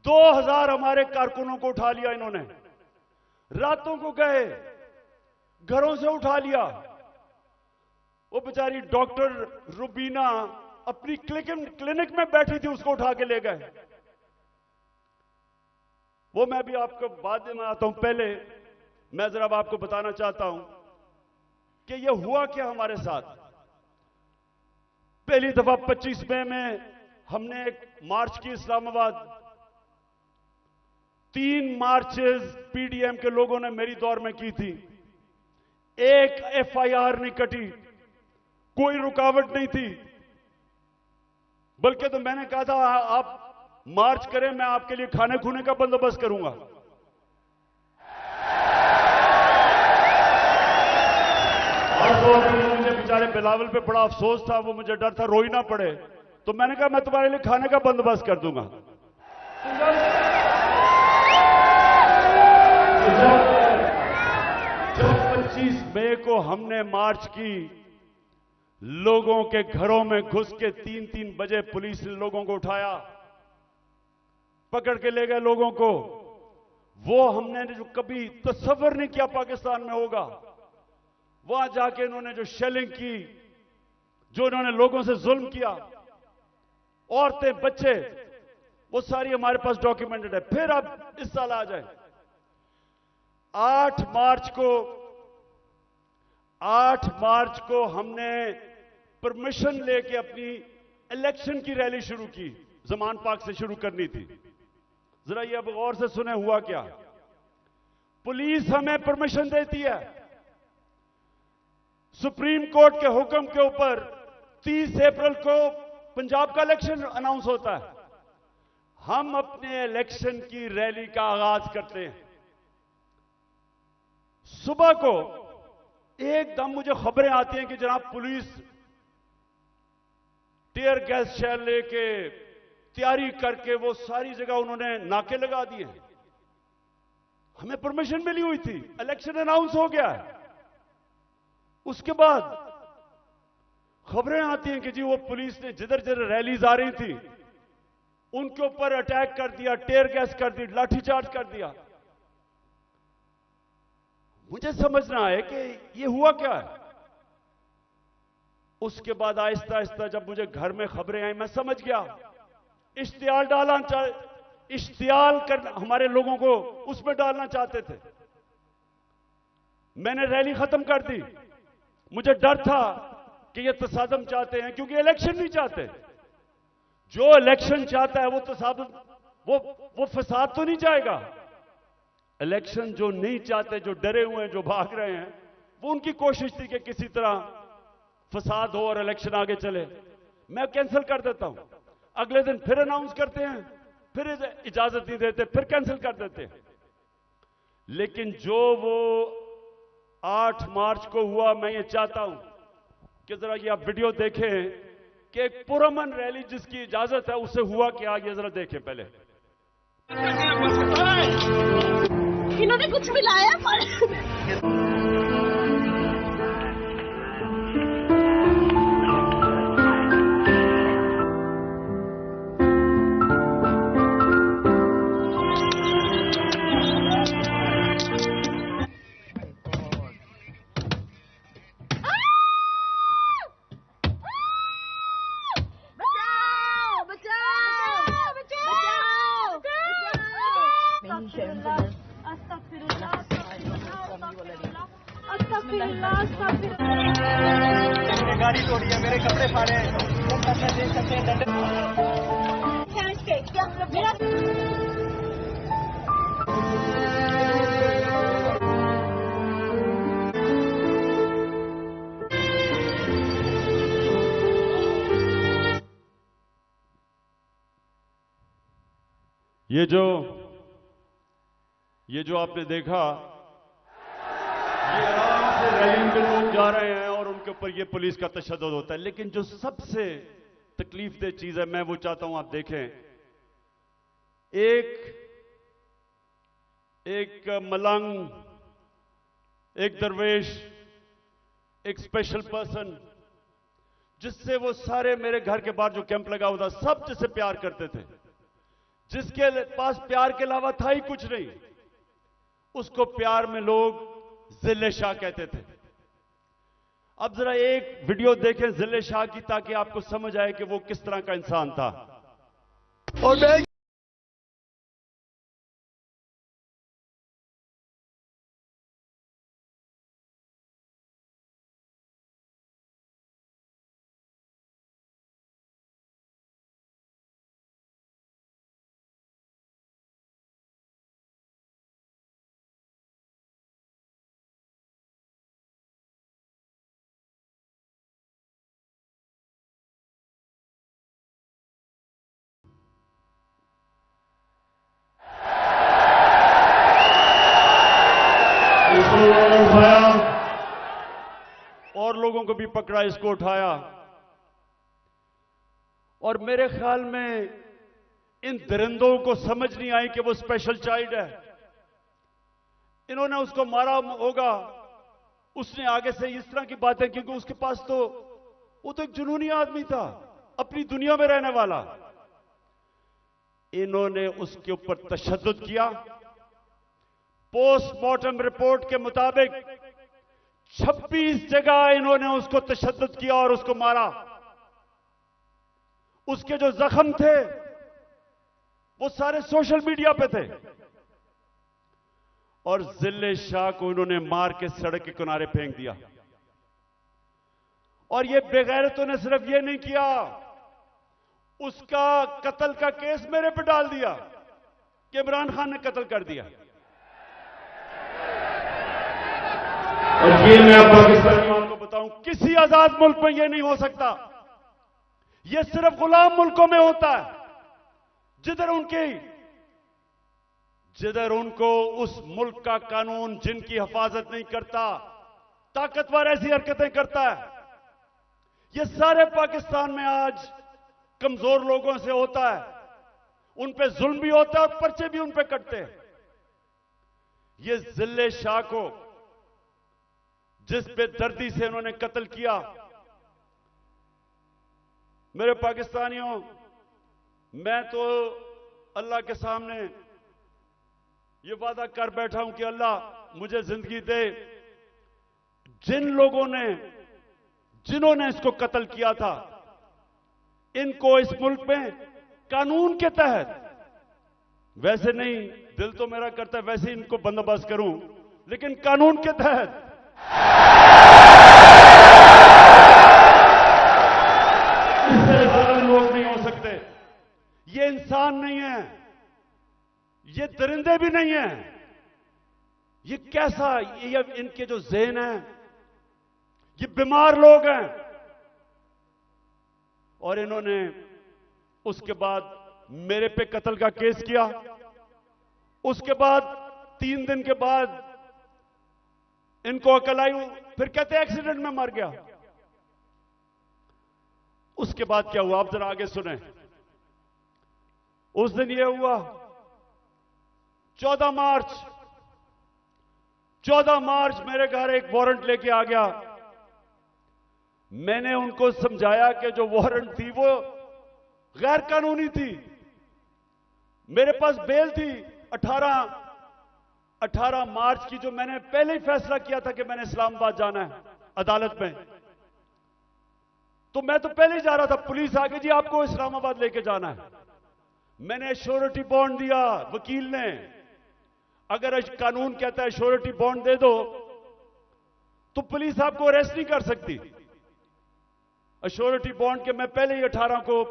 2000 हमारे कारकुनों को उठा लिया इन्होंने, रातों को गए, घरों से उठा लिया। वो बेचारी डॉक्टर रुबीना अपनी क्लिनिक में बैठी थी, उसको उठा के ले गए। वो मैं भी आपको बाद में आता हूं, पहले मैं जरा आपको बताना चाहता हूं कि ये हुआ क्या हमारे साथ। पहली दफा 25 मई में हमने एक मार्च की इस्लामाबाद। 3 मार्चेस पीडीएम के लोगों ने मेरी दौर में की थी। एक एफआईआर नहीं कटी, कोई रुकावट नहीं थी। बल्कि तो मैंने कहा था आप मार्च करें, मैं आपके लिए खाने खूने का बंदोबस्त करूंगा। और मुझे बेचारे बिलावल पे बड़ा अफसोस था, वो मुझे डर था रोई ना पड़े, तो मैंने कहा मैं तुम्हारे लिए खाने का बंदोबस्त कर दूंगा। जब 25 मई को हमने मार्च की, लोगों के घरों में घुस के 3-3 बजे पुलिस ने लोगों को उठाया, पकड़ के ले गए लोगों को। वो हमने जो कभी तस्वर नहीं किया पाकिस्तान में होगा। वहां जाके इन्होंने जो शेलिंग की, जो इन्होंने लोगों से जुल्म किया, औरतें बच्चे, वो सारी हमारे पास डॉक्यूमेंटेड है। फिर अब इस साल आ जाए 8 मार्च को हमने परमिशन लेके अपनी इलेक्शन की रैली शुरू की। जमान पार्क से शुरू करनी थी। जरा ये अब गौर से सुने हुआ क्या। पुलिस हमें परमिशन देती है, सुप्रीम कोर्ट के हुक्म के ऊपर 30 अप्रैल को पंजाब का इलेक्शन अनाउंस होता है। हम अपने इलेक्शन की रैली का आगाज करते हैं। सुबह को एकदम मुझे खबरें आती हैं कि जनाब पुलिस टीयर गैस शेल लेके तैयारी करके वो सारी जगह उन्होंने नाके लगा दिए। हमें परमिशन मिली हुई थी, इलेक्शन अनाउंस हो गया है। उसके बाद खबरें आती हैं कि जी वो पुलिस ने जिधर जिधर रैलीज आ रही थी उनके ऊपर अटैक कर दिया, टीयर गैस कर दी, लाठीचार्ज कर दिया। मुझे समझना है कि ये हुआ क्या है। उसके बाद आहिस्ता आहिस्ता जब मुझे घर में खबरें आई, मैं समझ गया। इश्तिहार डालना इश्तिहार कर हमारे लोगों को उसमें डालना चाहते थे। मैंने रैली खत्म कर दी। मुझे डर था कि ये तसादम चाहते हैं, क्योंकि इलेक्शन नहीं चाहते। जो इलेक्शन चाहता है वो तसादम वो फसाद तो नहीं जाएगा। इलेक्शन जो नहीं चाहते, जो डरे हुए हैं, जो भाग रहे हैं, वो उनकी कोशिश थी कि किसी तरह फसाद हो और इलेक्शन आगे चले। मैं कैंसिल कर देता हूं, अगले दिन फिर अनाउंस करते हैं, फिर इजाजत नहीं देते, फिर कैंसिल कर देते हैं। लेकिन जो वो 8 मार्च को हुआ, मैं ये चाहता हूं कि जरा ये आप वीडियो देखें कि एक पुरअमन रैली जिसकी इजाजत है उससे हुआ क्या, ये जरा देखें पहले। इन्होंने कुछ मिलाया पर गाड़ी तोड़ी है, मेरे कपड़े फाड़े हैं, दे सकते हैं दंड। ये जो आपने देखा, ये आराम से रैली में लोग जा रहे हैं और उनके ऊपर ये पुलिस का तशद्दुद होता है। लेकिन जो सबसे तकलीफदेह चीज है, मैं वो चाहता हूं आप देखें। एक मलंग, एक दरवेश, एक स्पेशल पर्सन, जिससे वो सारे मेरे घर के बाहर जो कैंप लगा हुआ था, सब जिससे प्यार करते थे, जिसके पास प्यार के अलावा था ही कुछ नहीं, उसको प्यार में लोग जिले शाह कहते थे। अब जरा एक वीडियो देखें जिले शाह की, ताकि आपको समझ आए कि वो किस तरह का इंसान था। और मैं उठाया और लोगों को भी पकड़ा, इसको उठाया। और मेरे ख्याल में इन दरिंदों को समझ नहीं आई कि वो स्पेशल चाइल्ड है। इन्होंने उसको मारा होगा, उसने आगे से इस तरह की बातें, क्योंकि उसके पास तो वो तो एक जुनूनी आदमी था, अपनी दुनिया में रहने वाला। इन्होंने उसके ऊपर तशद्दुद किया। पोस्टमार्टम रिपोर्ट के मुताबिक 26 जगह इन्होंने उसको तशद्दुद किया और उसको मारा। उसके जो जख्म थे वो सारे सोशल मीडिया पे थे। और जिले शाह को इन्होंने मार के सड़क के किनारे फेंक दिया। और ये बेगैरतों ने सिर्फ ये नहीं किया, उसका कत्ल का केस मेरे पे डाल दिया कि इमरान खान ने कत्ल कर दिया। और ये मैं पाकिस्तानियों को बताऊं, किसी आजाद मुल्क में यह नहीं हो सकता। यह सिर्फ गुलाम मुल्कों में होता है, जिधर उनको उस मुल्क का कानून जिनकी हिफाजत नहीं करता, ताकतवर ऐसी हरकतें करता है। यह सारे पाकिस्तान में आज कमजोर लोगों से होता है, उन पे जुल्म भी होता है और पर्चे भी उन पे कटते हैं। ये जिले शाह को जिस बेदर्दी से उन्होंने कत्ल किया, मेरे पाकिस्तानियों, मैं तो अल्लाह के सामने ये वादा कर बैठा हूं कि अल्लाह मुझे जिंदगी दे, जिन लोगों ने, जिन्होंने इसको कत्ल किया था, इनको इस मुल्क में कानून के तहत, वैसे नहीं, दिल तो मेरा करता है वैसे ही इनको बंदोबस्त करूं, लेकिन कानून के तहत इससे ज्यादा लोग नहीं हो सकते। ये इंसान नहीं है, ये दरिंदे भी नहीं हैं। ये कैसा, ये इनके जो ज़हन है, ये बीमार लोग हैं। और इन्होंने उसके बाद मेरे पे कत्ल का केस किया। उसके बाद 3 दिन के बाद इनको अकल आई, फिर कहते एक्सीडेंट में मर गया। उसके बाद क्या हुआ, आप जरा आगे सुने। उस दिन यह हुआ 14 मार्च मेरे घर एक वारंट लेके आ गया। मैंने उनको समझाया कि जो वारंट थी वो गैर कानूनी थी। मेरे पास बेल थी 18 मार्च की, जो मैंने पहले ही फैसला किया था कि मैंने इस्लामाबाद जाना है अदालत में। तो मैं तो पहले ही जा रहा था, पुलिस आ गई, जी आपको इस्लामाबाद लेके जाना है। मैंने श्योरिटी बॉन्ड दिया वकील ने। अगर कानून कहता है श्योरिटी बॉन्ड दे दो तो पुलिस आपको अरेस्ट नहीं कर सकती। श्योरिटी बॉन्ड के मैं पहले ही 18 को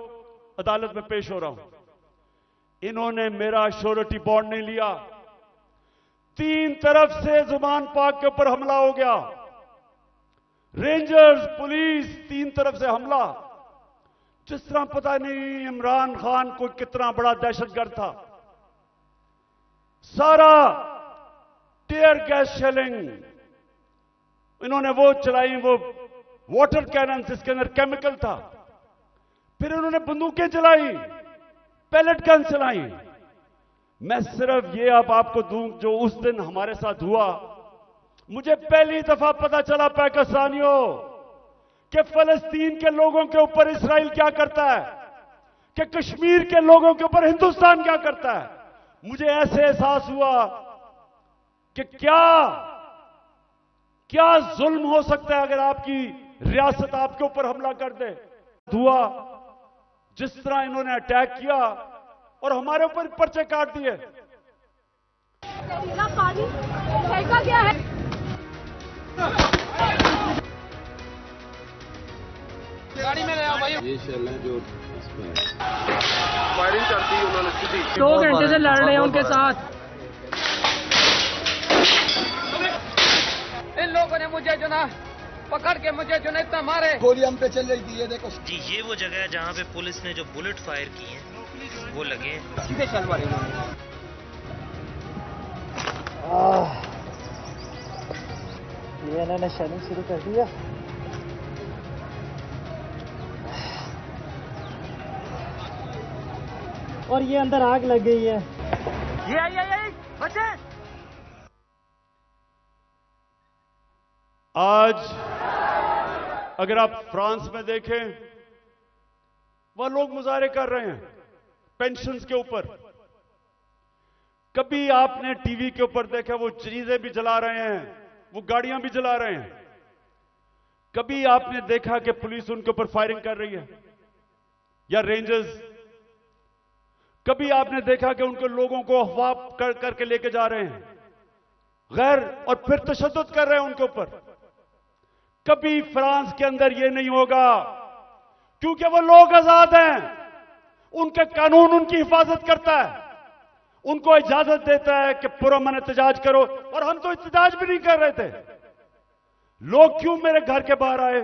अदालत में पेश हो रहा हूं। इन्होंने मेरा श्योरिटी बॉन्ड नहीं लिया। 3 तरफ से जुबान पाक के ऊपर हमला हो गया। रेंजर्स, पुलिस, 3 तरफ से हमला। जिस तरह पता नहीं इमरान खान को कितना बड़ा दहशतगर्द था। सारा टीयर गैस शेलिंग इन्होंने वो चलाई, वो वाटर कैनन जिसके अंदर केमिकल था। फिर इन्होंने बंदूकें चलाई, पैलेट गन चलाई। मैं सिर्फ ये अब आपको दूं जो उस दिन हमारे साथ हुआ। मुझे पहली दफा पता चला पाकिस्तानियों कि फलस्तीन के लोगों के ऊपर इस्राइल क्या करता है, कि कश्मीर के लोगों के ऊपर हिंदुस्तान क्या करता है। मुझे ऐसे एहसास हुआ कि क्या जुल्म हो सकता है अगर आपकी रियासत आपके ऊपर हमला कर दे। हुआ जिस तरह इन्होंने अटैक किया और हमारे ऊपर पर्चे काट दिए। पानी फेंका गया है। गाड़ी में ले आओ भाई। ये शेल है जो फायरिंग कर दी उन्होंने सीधी। 2 घंटे से लड़ रहे हैं उनके साथ। इन लोगों ने मुझे जो ना पकड़ के मुझे जो ना इतना मारे। गोली हम पे चल रही थी, ये देखो जी। ये वो जगह है जहाँ पे पुलिस ने जो बुलेट फायर की हैं वो लगे हैं। सीधे चल मारे इन्होंने। ये इन्होंने शेलिंग शुरू कर दिया। और ये अंदर आग लग गई है। ये आई बचे। आज अगर आप फ्रांस में देखें, वह लोग मुजाहरे कर रहे हैं पेंशन्स के ऊपर। कभी आपने टीवी के ऊपर देखा वो चीजें भी जला रहे हैं, वो गाड़ियां भी जला रहे हैं। कभी आपने देखा कि पुलिस उनके ऊपर फायरिंग कर रही है या रेंजर्स। कभी आपने देखा कि उनके लोगों को अफवाह करके लेके जा रहे हैं गैर, और फिर तशद्दुद कर रहे हैं उनके ऊपर। कभी फ्रांस के अंदर यह नहीं होगा, क्योंकि वो लोग आजाद हैं। उनका कानून उनकी हिफाजत करता है, उनको इजाजत देता है कि पुरअमन एहतजाज करो। और हम तो एहतजाज भी नहीं कर रहे थे। लोग क्यों मेरे घर के बाहर आए?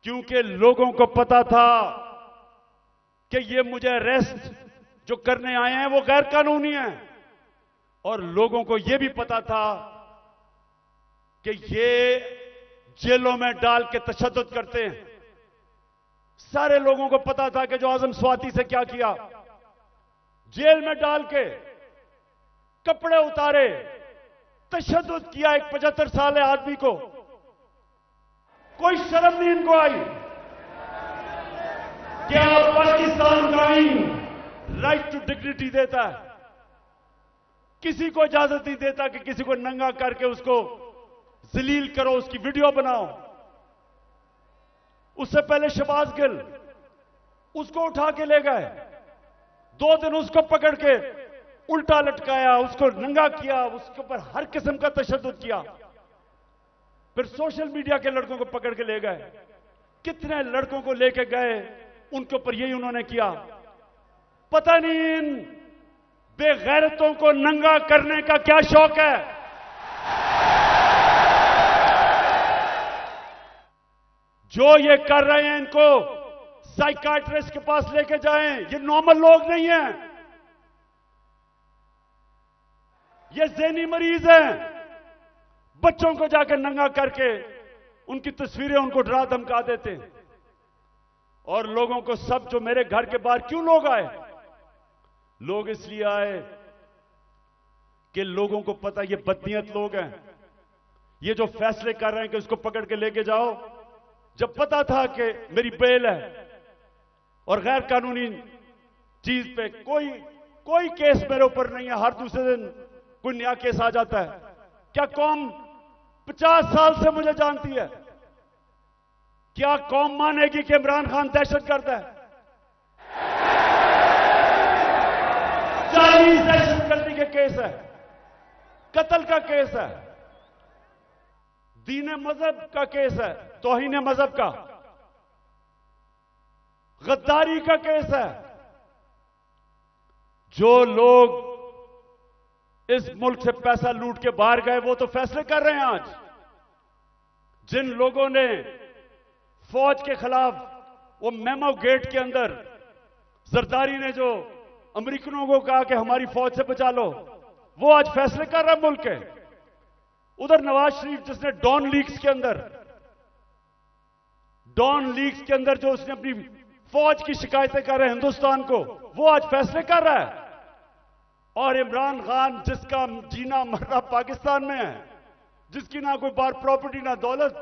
क्योंकि लोगों को पता था कि ये मुझे अरेस्ट जो करने आए हैं वो गैर कानूनी है। और लोगों को यह भी पता था कि ये जेलों में डाल के तशद्दुद करते हैं। सारे लोगों को पता था कि जो आजम स्वाति से क्या किया, जेल में डाल के कपड़े उतारे, तशद्दुद किया एक 75 साल आदमी को। कोई शर्म नहीं इनको आई। क्या पाकिस्तान का आईन राइट टू डिग्निटी देता है? किसी को इजाजत नहीं देता कि किसी को नंगा करके उसको जलील करो, उसकी वीडियो बनाओ। उससे पहले शहबाज गिल, उसको उठा के ले गए। 2 दिन उसको पकड़ के उल्टा लटकाया, उसको नंगा किया, उसके ऊपर हर किस्म का तशद्दुद किया। फिर सोशल मीडिया के लड़कों को पकड़ के ले गए। कितने लड़कों को लेके गए, उनके ऊपर यही उन्होंने किया। पता नहीं इन बेगैरतों को नंगा करने का क्या शौक है? जो ये कर रहे हैं इनको साइकाट्रिस्ट के पास लेके जाएं। ये नॉर्मल लोग नहीं हैं, ये ज़हनी मरीज हैं। बच्चों को जाकर नंगा करके उनकी तस्वीरें उनको डरा धमका देते हैं। और लोगों को सब जो मेरे घर के बाहर क्यों लोग आए? लोग इसलिए आए कि लोगों को पता ये बदनीयत लोग हैं। ये जो फैसले कर रहे हैं कि उसको पकड़ के लेके जाओ, जब पता था कि मेरी बेल है और गैर कानूनी चीज पे कोई केस मेरे ऊपर नहीं है, हर दूसरे दिन कोई नया केस आ जाता है। क्या कौम 50 साल से मुझे जानती है? क्या कौम मानेगी कि इमरान खान दहशतगर्द है? 40 दहशतगर्दी के केस है, कत्ल का केस है, दीन मजहब का केस है, तौहीन मजहब का, गद्दारी का केस है। जो लोग इस मुल्क से पैसा लूट के बाहर गए वो तो फैसले कर रहे हैं आज। जिन लोगों ने फौज के खिलाफ वो मेमो गेट के अंदर जरदारी ने जो अमेरिकनों को कहा कि हमारी फौज से बचा लो, वो आज फैसले कर रहा है मुल्क के। उधर नवाज शरीफ जिसने डॉन लीक्स के अंदर जो उसने अपनी फौज की शिकायतें कर रहे हैं हिंदुस्तान को, वो आज फैसले कर रहा है। और इमरान खान जिसका जीना मरना पाकिस्तान में है, जिसकी ना कोई बार प्रॉपर्टी ना दौलत,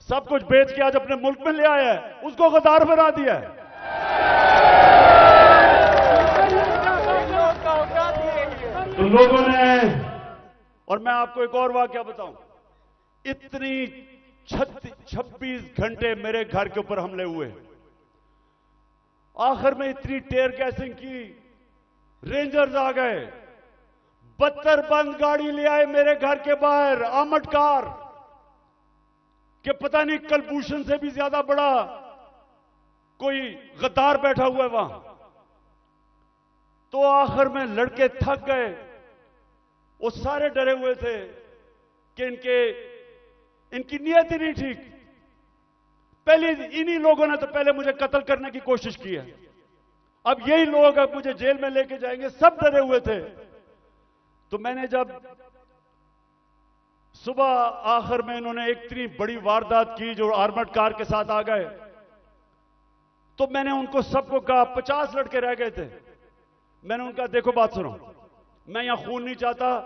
सब कुछ बेच के आज अपने मुल्क में ले आया है, उसको गद्दार बना दिया है। तो लोगों ने, और मैं आपको एक और वाकया बताऊं, इतनी 26 घंटे मेरे घर के ऊपर हमले हुए, आखिर में इतनी टेयर गैसिंग की, रेंजर्स आ गए, 72 बंद गाड़ी ले आए मेरे घर के बाहर, आर्मड कार, कि पता नहीं कलभूषण से भी ज्यादा बड़ा कोई गद्दार बैठा हुआ है वहां। तो आखिर में लड़के थक गए, वो सारे डरे हुए थे कि इनकी नीयत ही नहीं ठीक। पहले इन्हीं लोगों ने तो पहले मुझे कत्ल करने की कोशिश की है, अब यही लोग अब मुझे जेल में लेके जाएंगे, सब डरे हुए थे। तो मैंने जब सुबह आखिर में इन्होंने एक इतनी बड़ी वारदात की जो आर्मर्ड कार के साथ आ गए, तो मैंने उनको सबको कहा, 50 लड़के रह गए थे, मैंने उनका देखो बात सुनो, मैं यहां खून नहीं चाहता,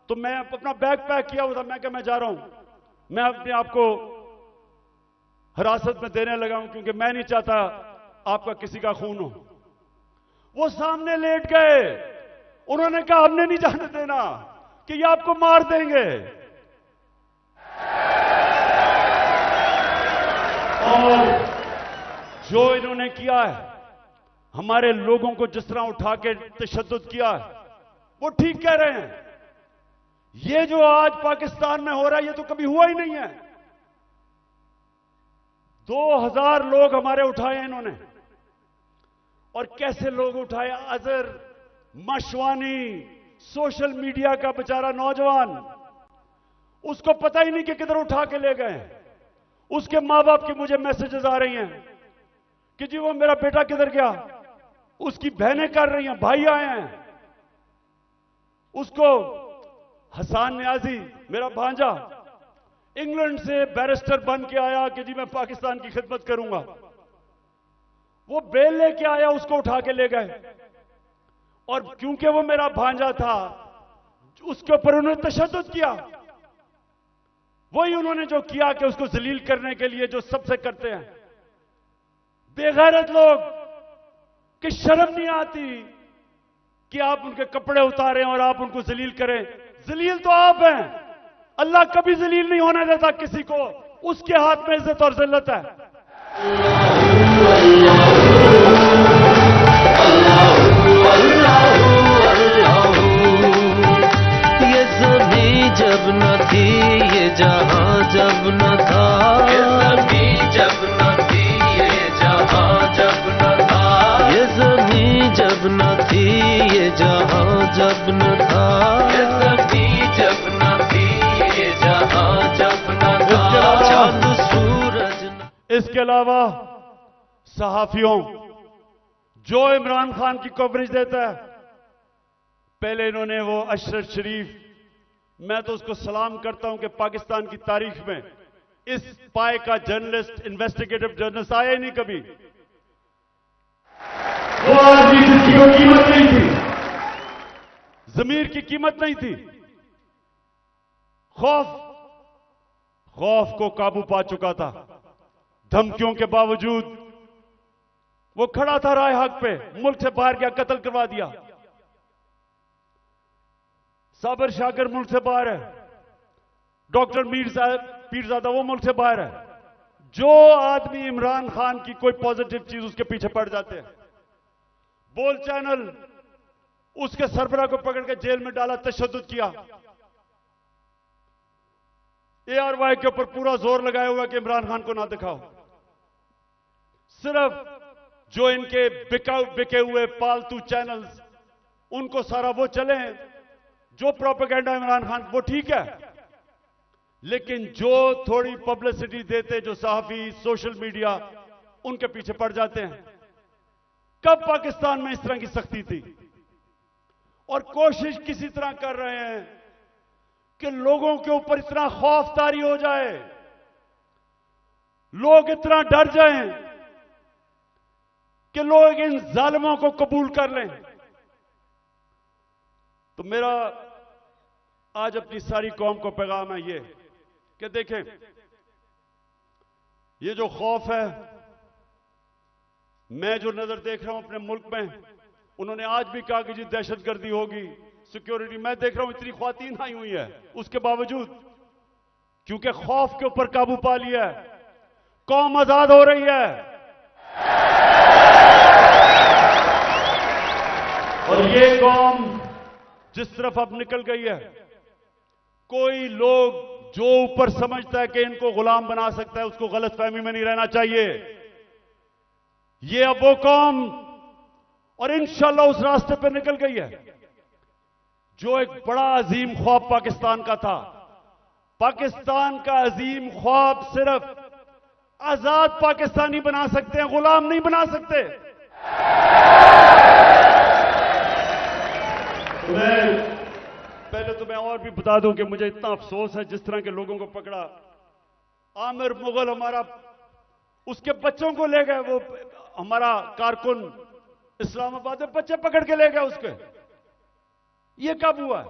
तो मैं अपना बैग पैक किया हुआ था, मैं क्या मैं जा रहा हूं, मैं अपने आप को हिरासत में देने लगा हूं क्योंकि मैं नहीं चाहता आपका किसी का खून हो। वो सामने लेट गए, उन्होंने कहा हमने नहीं जाने देना कि ये आपको मार देंगे। और जो इन्होंने किया है, हमारे लोगों को जिस तरह उठा के तशद्दुद किया है, वो ठीक कह रहे हैं। ये जो आज पाकिस्तान में हो रहा है ये तो कभी हुआ ही नहीं है। 2000 लोग हमारे उठाए हैं इन्होंने, और कैसे लोग उठाए, अजहर मशवानी, सोशल मीडिया का बेचारा नौजवान, उसको पता ही नहीं कि किधर उठा के ले गए। उसके मां बाप की मुझे मैसेजेस आ रही हैं कि जी वो मेरा बेटा किधर गया, उसकी बहनें कर रही हैं, भाई आए हैं। उसको हसन न्याजी मेरा भांजा इंग्लैंड से बैरिस्टर बन के आया कि जी मैं पाकिस्तान की खिदमत करूंगा, वो बेल लेके आया, उसको उठा के ले गए। और क्योंकि वो मेरा भांजा था, उसके ऊपर उन्होंने तशद्दुद किया। वही उन्होंने जो किया कि उसको जलील करने के लिए जो सबसे करते हैं बेगैरत लोग, कि शर्म नहीं आती कि आप उनके कपड़े उतारें और आप उनको जलील करें। जलील तो आप हैं, अल्लाह कभी जलील नहीं होने देता किसी को, उसके हाथ में इज्जत और जिल्लत है। ये ज़मीं जब न थी, ये जहां जब न था, ये ज़मीं जब न थी, ये जहां जब न था, ये ज़मीं जब न न थी ये जहां जब न था, ये ज़मीं जब न थी ये जहां जब न था, चांद सूरज न। इसके अलावा सहाफियों जो इमरान खान की कवरेज देता है, पहले इन्होंने वो अशरफ शरीफ, मैं तो उसको सलाम करता हूं कि पाकिस्तान की तारीख में इस पाए का जर्नलिस्ट, इन्वेस्टिगेटिव जर्नलिस्ट आया ही नहीं कभी। वो आदमी जिसकी कोई कीमत नहीं थी, जमीर की कीमत नहीं थी, खौफ को काबू पा चुका था। धमकियों के बावजूद वो खड़ा था राह हक पे, मुल्क से बाहर गया, कत्ल करवा दिया। साबर शाकर मुल्क से बाहर है, डॉक्टर पीरजादा वो मुल्क से बाहर है। जो आदमी इमरान खान की कोई पॉजिटिव चीज उसके पीछे पड़ जाते हैं। बोल चैनल उसके सरबराह को पकड़ के जेल में डाला, तशद्दुद किया। ARY के ऊपर पूरा जोर लगाया हुआ कि इमरान खान को ना दिखाओ। सिर्फ जो इनके बिके हुए पालतू चैनल्स, उनको सारा वो चले, जो प्रोपेगेंडा इमरान खान, वो ठीक है, लेकिन जो थोड़ी पब्लिसिटी देते, जो सहाफी, सोशल मीडिया, उनके पीछे पड़ जाते हैं। कब पाकिस्तान में इस तरह की सख्ती थी? और कोशिश किसी तरह कर रहे हैं कि लोगों के ऊपर इतना खौफ तारी हो जाए, लोग इतना डर जाएं कि लोग इन जालिमों को कबूल कर लें। तो मेरा आज अपनी सारी कौम को पैगाम है ये कि देखें, ये जो खौफ है, मैं जो नजर देख रहा हूं अपने मुल्क में, उन्होंने आज भी कहा कि जी दहशतगर्दी होगी, सिक्योरिटी, मैं देख रहा हूं इतनी ख्वातीन आई हुई है, उसके बावजूद क्योंकि खौफ के ऊपर काबू पा लिया है, कौम आजाद हो रही है। और ये कौम जिस तरफ अब निकल गई है, कोई लोग जो ऊपर समझता है कि इनको गुलाम बना सकता है, उसको गलतफहमी में नहीं रहना चाहिए। ये अब वो कौम और इंशाल्लाह उस रास्ते पर निकल गई है जो एक बड़ा अजीम ख्वाब पाकिस्तान का था। पाकिस्तान का अजीम ख्वाब सिर्फ आजाद पाकिस्तानी बना सकते हैं, गुलाम नहीं बना सकते। पहले तो मैं और भी बता दूं कि मुझे इतना अफसोस है जिस तरह के लोगों को पकड़ा। आमिर मुगल हमारा, उसके बच्चों को ले गए, वो हमारा कारकुन इस्लामाबाद में बच्चे पकड़ के ले गए उसके। ये कब हुआ?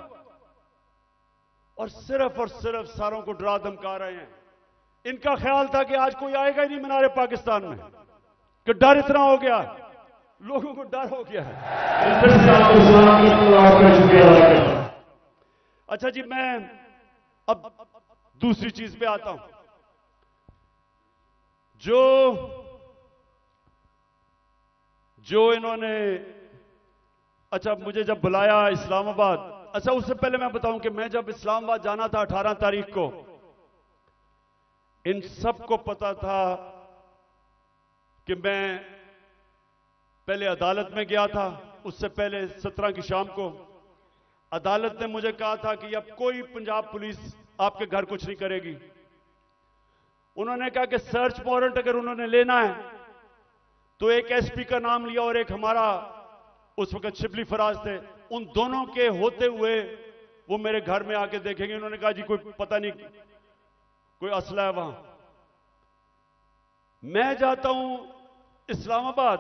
और सिर्फ सारों को डरा धमका रहे हैं। इनका ख्याल था कि आज कोई आएगा ही नहीं मीनारे पाकिस्तान में, कि डर इतना हो गया, लोगों को डर हो गया है। अच्छा जी, मैं अब दूसरी चीज पे आता हूं। जो इन्होंने, अच्छा मुझे जब बुलाया इस्लामाबाद, अच्छा उससे पहले मैं बताऊं कि मैं जब इस्लामाबाद जाना था 18 तारीख को, इन सबको पता था कि मैं पहले अदालत में गया था। उससे पहले 17 की शाम को अदालत ने मुझे कहा था कि अब कोई पंजाब पुलिस आपके घर कुछ नहीं करेगी। उन्होंने कहा कि सर्च वारंट अगर उन्होंने लेना है तो एक एसपी का नाम लिया और एक हमारा उस वक्त शिबली फराज थे, उन दोनों के होते हुए वो मेरे घर में आके देखेंगे। उन्होंने कहा जी कोई पता नहीं, कोई असला है वहां। मैं जाता हूं इस्लामाबाद,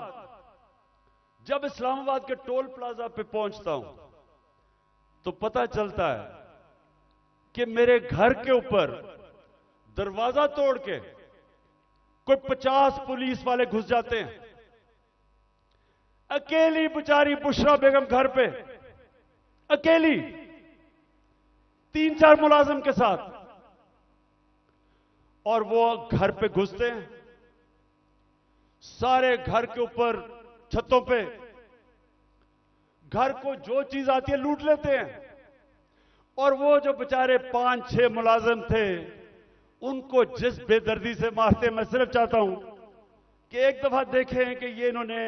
जब इस्लामाबाद के टोल प्लाजा पे पहुंचता हूं तो पता चलता है कि मेरे घर के ऊपर दरवाजा तोड़ के कोई 50 पुलिस वाले घुस जाते हैं। अकेली बेचारी बुशरा बेगम घर पे, अकेली, 3-4 मुलाजिम के साथ, और वो घर पे घुसते हैं, सारे घर के ऊपर छतों पे घर को जो चीज आती है लूट लेते हैं। और वो जो बेचारे 5-6 मुलाजिम थे उनको जिस बेदर्दी से मारते, मैं सिर्फ चाहता हूं कि एक दफा देखें कि ये इन्होंने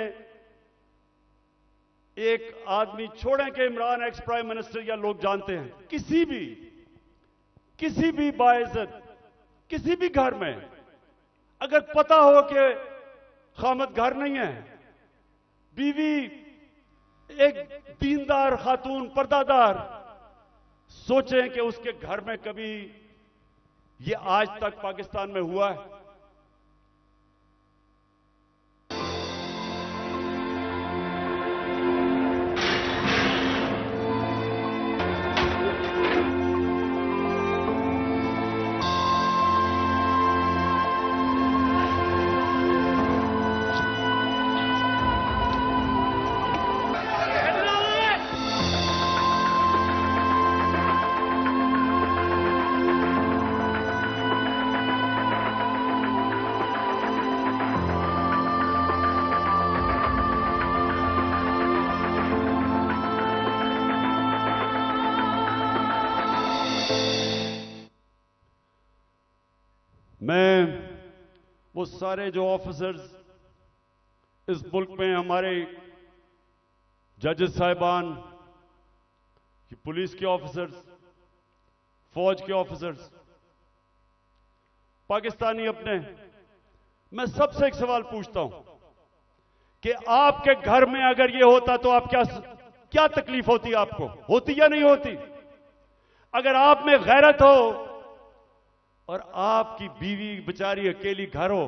एक आदमी, छोड़ें कि इमरान एक्स प्राइम मिनिस्टर या लोग जानते हैं, किसी भी बाइज्जत किसी भी घर में अगर पता हो कि खामद घर नहीं है, बीवी एक दीनदार खातून पर्दादार, सोचें कि उसके घर में कभी ये आज तक पाकिस्तान में हुआ है? मैं वो सारे जो ऑफिसर्स इस मुल्क में, हमारे जजेस साहिबान, पुलिस के ऑफिसर्स, फौज के ऑफिसर्स, पाकिस्तानी अपने, मैं सबसे एक सवाल पूछता हूं कि आपके घर में अगर ये होता तो आप क्या तकलीफ होती? आपको होती या नहीं होती? अगर आप में गैरत हो और आपकी बीवी बेचारी अकेली घर हो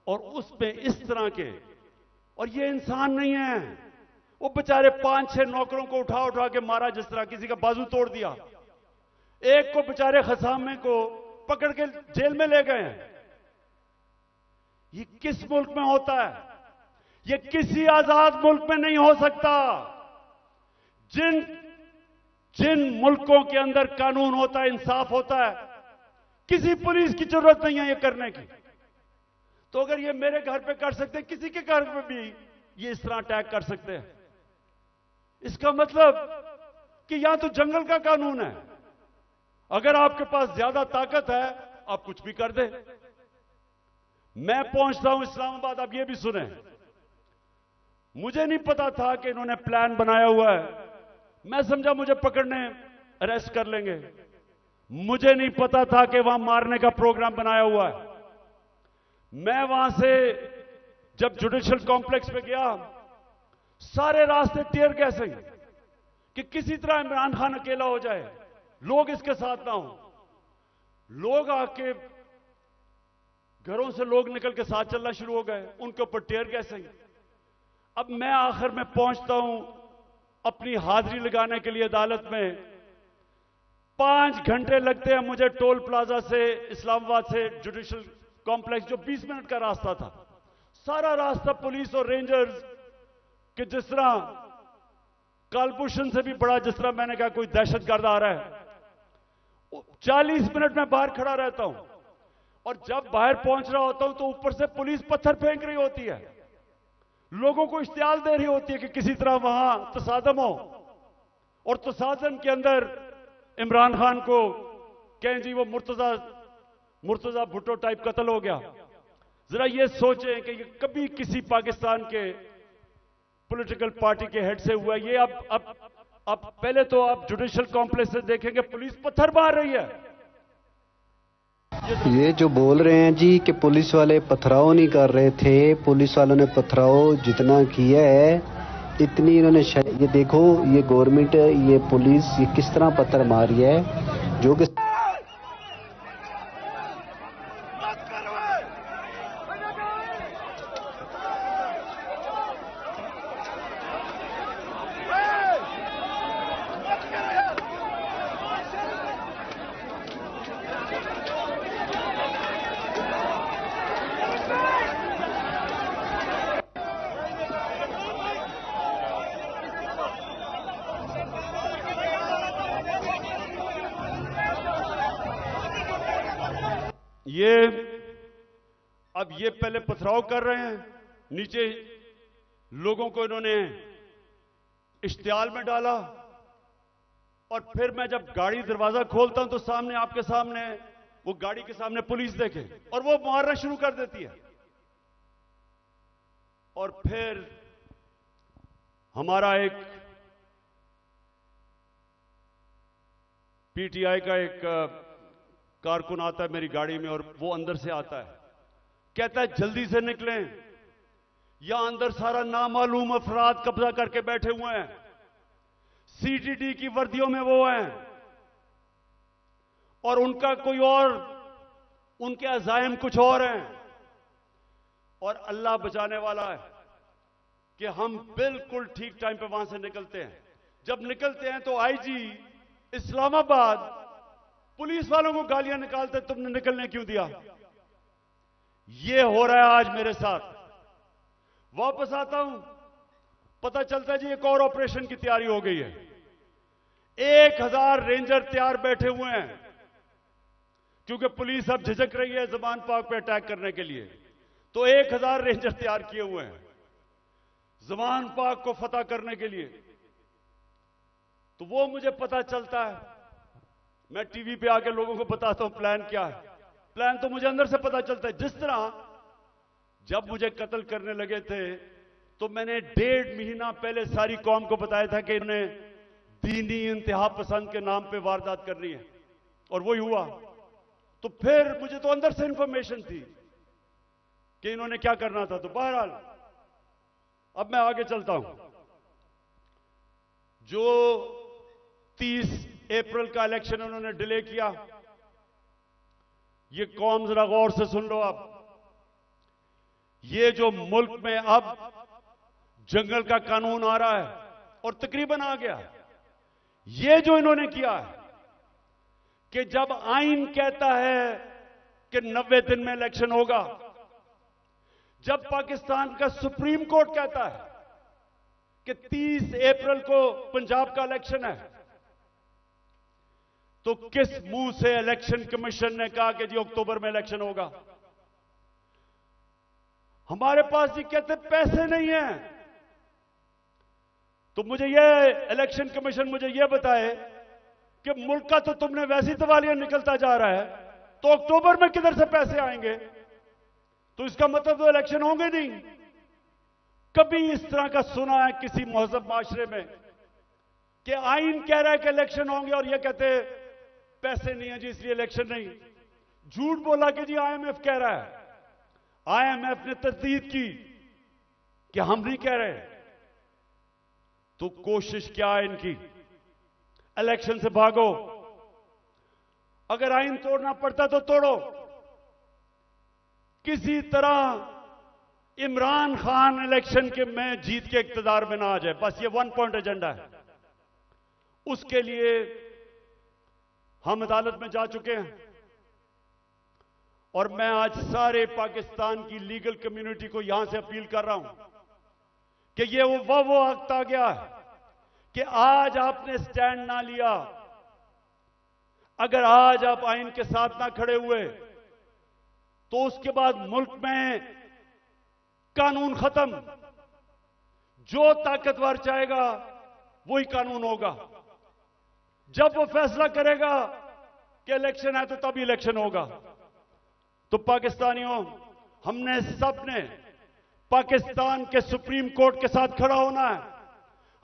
और उसमें इस तरह के, और ये इंसान नहीं है, वो बेचारे 5-6 नौकरों को उठा उठा के मारा, जिस तरह किसी का बाजू तोड़ दिया, एक को बेचारे खसामे को पकड़ के जेल में ले गए हैं। ये किस मुल्क में होता है? ये किसी आजाद मुल्क में नहीं हो सकता। जिन मुल्कों के अंदर कानून होता है, इंसाफ होता है, किसी पुलिस की जरूरत नहीं है ये करने की। तो अगर ये मेरे घर पे कर सकते हैं, किसी के घर पे भी ये इस तरह अटैक कर सकते हैं। इसका मतलब कि यहां तो जंगल का कानून है, अगर आपके पास ज्यादा ताकत है आप कुछ भी कर दे। मैं पहुंचता हूं इस्लामाबाद, आप ये भी सुने, मुझे नहीं पता था कि इन्होंने प्लान बनाया हुआ है। मैं समझा मुझे पकड़ने अरेस्ट कर लेंगे, मुझे नहीं पता था कि वहां मारने का प्रोग्राम बनाया हुआ है। मैं वहां से जब जुडिशियल कॉम्प्लेक्स पे गया, सारे रास्ते टीयर गैसिंग कि किसी तरह इमरान खान अकेला हो जाए, लोग इसके साथ ना हो। लोग आके घरों से लोग निकल के साथ चलना शुरू हो गए, उनके ऊपर टीयर गैसिंग। अब मैं आखिर में पहुंचता हूं अपनी हाजिरी लगाने के लिए अदालत में। 5 घंटे लगते हैं मुझे टोल प्लाजा से, इस्लामाबाद से जुडिशियल कॉम्प्लेक्स, जो 20 मिनट का रास्ता था। सारा रास्ता पुलिस और रेंजर्स के, जिस तरह कालभूषण से भी बड़ा, जिस तरह मैंने कहा कोई दहशतगर्द आ रहा है। 40 मिनट में बाहर खड़ा रहता हूं, और जब बाहर पहुंच रहा होता हूं तो ऊपर से पुलिस पत्थर फेंक रही होती है, लोगों को इश्तियाल दे रही होती है कि किसी तरह वहां तसादम हो, और तसादम के अंदर इमरान खान को कहें जी वो मुर्तजा भुट्टो टाइप कत्ल हो गया। जरा ये सोचें कि ये कभी किसी पाकिस्तान के पॉलिटिकल पार्टी के हेड से हुआ ये। अब पहले तो आप जुडिशियल कॉम्प्लेक्स से देखेंगे पुलिस पत्थर मार रही है। ये जो बोल रहे हैं जी कि पुलिस वाले पथराव नहीं कर रहे थे, पुलिस वालों ने पथराव जितना किया है इतनी इन्होंने, ये देखो ये गवर्नमेंट, ये पुलिस, ये किस तरह पत्थर मारी है, जो कि अब ये पहले पथराव कर रहे हैं, नीचे लोगों को इन्होंने इश्तियाल में डाला, और फिर मैं जब गाड़ी दरवाजा खोलता हूं तो सामने, आपके सामने, वो गाड़ी के सामने पुलिस देखे और वो मारना शुरू कर देती है। और फिर हमारा एक पीटीआई का एक कारकुन आता है मेरी गाड़ी में और वो अंदर से आता है, कहता है जल्दी से निकलें, यहां अंदर सारा नामालूम अफराद कब्जा करके बैठे हुए हैं, सीटीडी की वर्दियों में वो हैं और उनका कोई और, उनके अज़ाइम कुछ और हैं और अल्लाह बचाने वाला है कि हम बिल्कुल ठीक टाइम पे वहां से निकलते हैं। जब निकलते हैं तो आईजी इस्लामाबाद पुलिस वालों को गालियां निकालते, तुमने निकलने क्यों दिया। यह हो रहा है आज मेरे साथ। वापस आता हूं, पता चलता है जी एक और ऑपरेशन की तैयारी हो गई है। 1000 रेंजर तैयार बैठे हुए हैं क्योंकि पुलिस अब झिझक रही है ज़मान पाक पे अटैक करने के लिए, तो 1000 रेंजर तैयार किए हुए हैं ज़मान पाक को फतह करने के लिए। तो वो मुझे पता चलता है, मैं टीवी पे आके लोगों को बताता हूं प्लान क्या है। प्लान तो मुझे अंदर से पता चलता है। जिस तरह जब मुझे कत्ल करने लगे थे तो मैंने 1.5 महीना पहले सारी कौम को बताया था कि इन्हें दीनी इंतहा पसंद के नाम पे वारदात करनी है और वही हुआ। तो फिर मुझे तो अंदर से इंफॉर्मेशन थी कि इन्होंने क्या करना था। तो बहरहाल अब मैं आगे चलता हूं। जो 30 अप्रैल का इलेक्शन उन्होंने डिले किया, ये कौम जरा गौर से सुन लो। अब ये जो मुल्क में अब जंगल का कानून आ रहा है और तकरीबन आ गया, ये जो इन्होंने किया है कि जब आइन कहता है कि 90 दिन में इलेक्शन होगा, जब पाकिस्तान का सुप्रीम कोर्ट कहता है कि 30 अप्रैल को पंजाब का इलेक्शन है, तो किस मुंह से इलेक्शन कमीशन ने कहा कि जी अक्टूबर में इलेक्शन होगा। हमारे पास जी कहते पैसे नहीं है। तो मुझे यह इलेक्शन कमीशन मुझे यह बताए कि मुल्क का तो तुमने वैसी दिवालियां निकलता जा रहा है, तो अक्टूबर में किधर से पैसे आएंगे। तो इसका मतलब तो इलेक्शन होंगे नहीं। कभी इस तरह का सुना है किसी महज़ब माशरे में कि आइन कह रहा है कि इलेक्शन होंगे और यह कहते पैसे नहीं है जी इसलिए इलेक्शन नहीं। झूठ बोला कि जी आईएमएफ कह रहा है। आईएमएफ ने तस्दीक की कि हम नहीं कह रहे। तो कोशिश क्या है इनकी, इलेक्शन से भागो। अगर आइन तोड़ना पड़ता तो तोड़ो। किसी तरह इमरान खान इलेक्शन के में जीत के इक्तदार में ना आ जाए, बस ये 1 पॉइंट एजेंडा है। उसके लिए हम अदालत में जा चुके हैं और मैं आज सारे पाकिस्तान की लीगल कम्युनिटी को यहां से अपील कर रहा हूं कि ये वो वक्त आ गया है कि आज आपने स्टैंड ना लिया, अगर आज आप आइन के साथ ना खड़े हुए तो उसके बाद मुल्क में कानून खत्म। जो ताकतवर चाहेगा वही कानून होगा। जब वो फैसला करेगा कि इलेक्शन है तो तभी इलेक्शन होगा। तो पाकिस्तानियों, हमने सबने पाकिस्तान के सुप्रीम कोर्ट के साथ खड़ा होना है।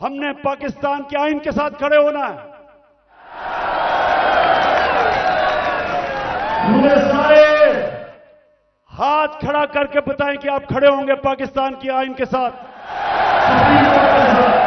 हमने पाकिस्तान के आइन के साथ खड़े होना है। मुझे सारे हाथ खड़ा करके बताएं कि आप खड़े होंगे पाकिस्तान की आइन के साथ, सुप्रीम कोर्ट के साथ।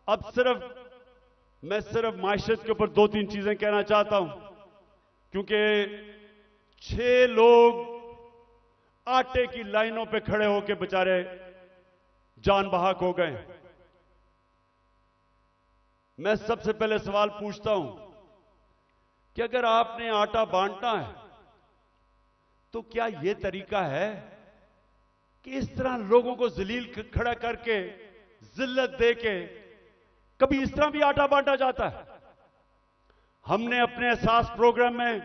अब मैं सिर्फ माशरत के ऊपर 2-3 चीजें कहना चाहता हूं, क्योंकि 6 लोग आटे की लाइनों पे खड़े होकर बेचारे जान बहाक हो गए। मैं सबसे पहले सवाल पूछता हूं कि अगर आपने आटा बांटना है तो क्या यह तरीका है कि इस तरह लोगों को जलील खड़ा करके जिल्लत देके कभी इस तरह भी आटा बांटा जाता है? हमने अपने एहसास प्रोग्राम में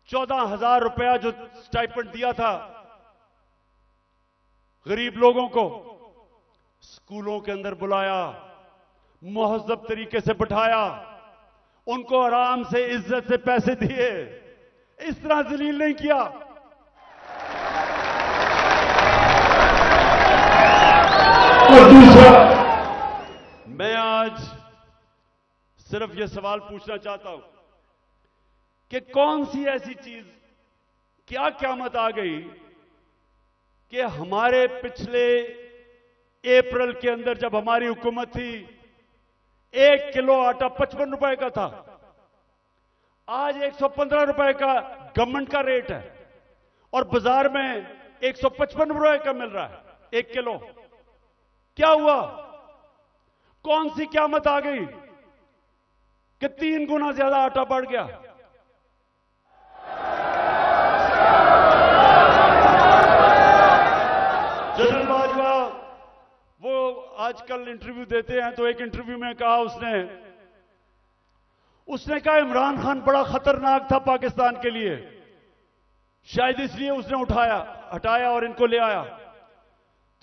14,000 रुपया जो स्टाइपेंड दिया था गरीब लोगों को, स्कूलों के अंदर बुलाया, मुहज़्ज़ब तरीके से बिठाया, उनको आराम से इज्जत से पैसे दिए, इस तरह जलील नहीं किया। और दूसरा, मैं आज सिर्फ यह सवाल पूछना चाहता हूं कि कौन सी ऐसी चीज, क्या क़यामत आ गई कि हमारे पिछले अप्रैल के अंदर जब हमारी हुकूमत थी 1 किलो आटा 55 रुपए का था, आज 115 रुपए का गवर्नमेंट का रेट है और बाजार में 155 रुपए का मिल रहा है 1 किलो। क्या हुआ? कौन सी क़यामत आ गई कि 3 गुना ज्यादा आटा बढ़ गया? जनरल बाजवा वो आजकल इंटरव्यू देते हैं, तो एक इंटरव्यू में कहा उसने कहा इमरान खान बड़ा खतरनाक था पाकिस्तान के लिए, शायद इसलिए उसने हटाया और इनको ले आया।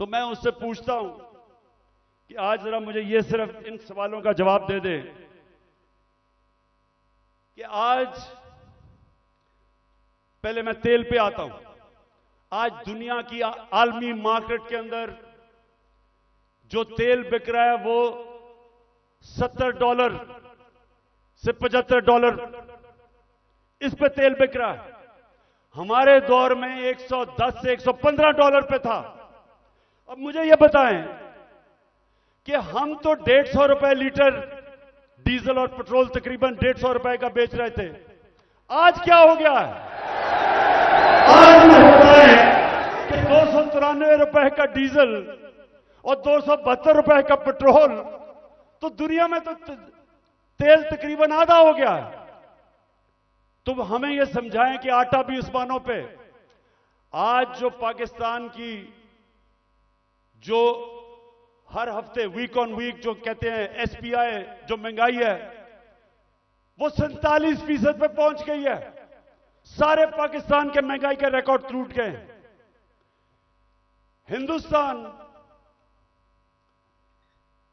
तो मैं उससे पूछता हूं कि आज जरा मुझे ये सिर्फ इन सवालों का जवाब दे दे कि आज, पहले मैं तेल पे आता हूं, आज दुनिया की आलमी मार्केट के अंदर जो तेल बिक रहा है वो $70 से $75 इस पे तेल बिक रहा है। हमारे दौर में $110 से $115 पे था। अब मुझे यह बताएं कि हम तो 150 रुपए लीटर डीजल और पेट्रोल तकरीबन 150 रुपए का बेच रहे थे, आज क्या हो गया है? आज होता है कि 293 रुपए का डीजल और 272 रुपए का पेट्रोल, तो दुनिया में तो तेल तकरीबन आधा हो गया है। तो हमें यह समझाएं कि आटा भी उस मानों पे। आज जो पाकिस्तान की जो हर हफ्ते वीक ऑन वीक जो कहते हैं एसपीआई जो महंगाई है वो 47% पे पहुंच गई है। सारे पाकिस्तान के महंगाई के रिकॉर्ड टूट गए। हिंदुस्तान,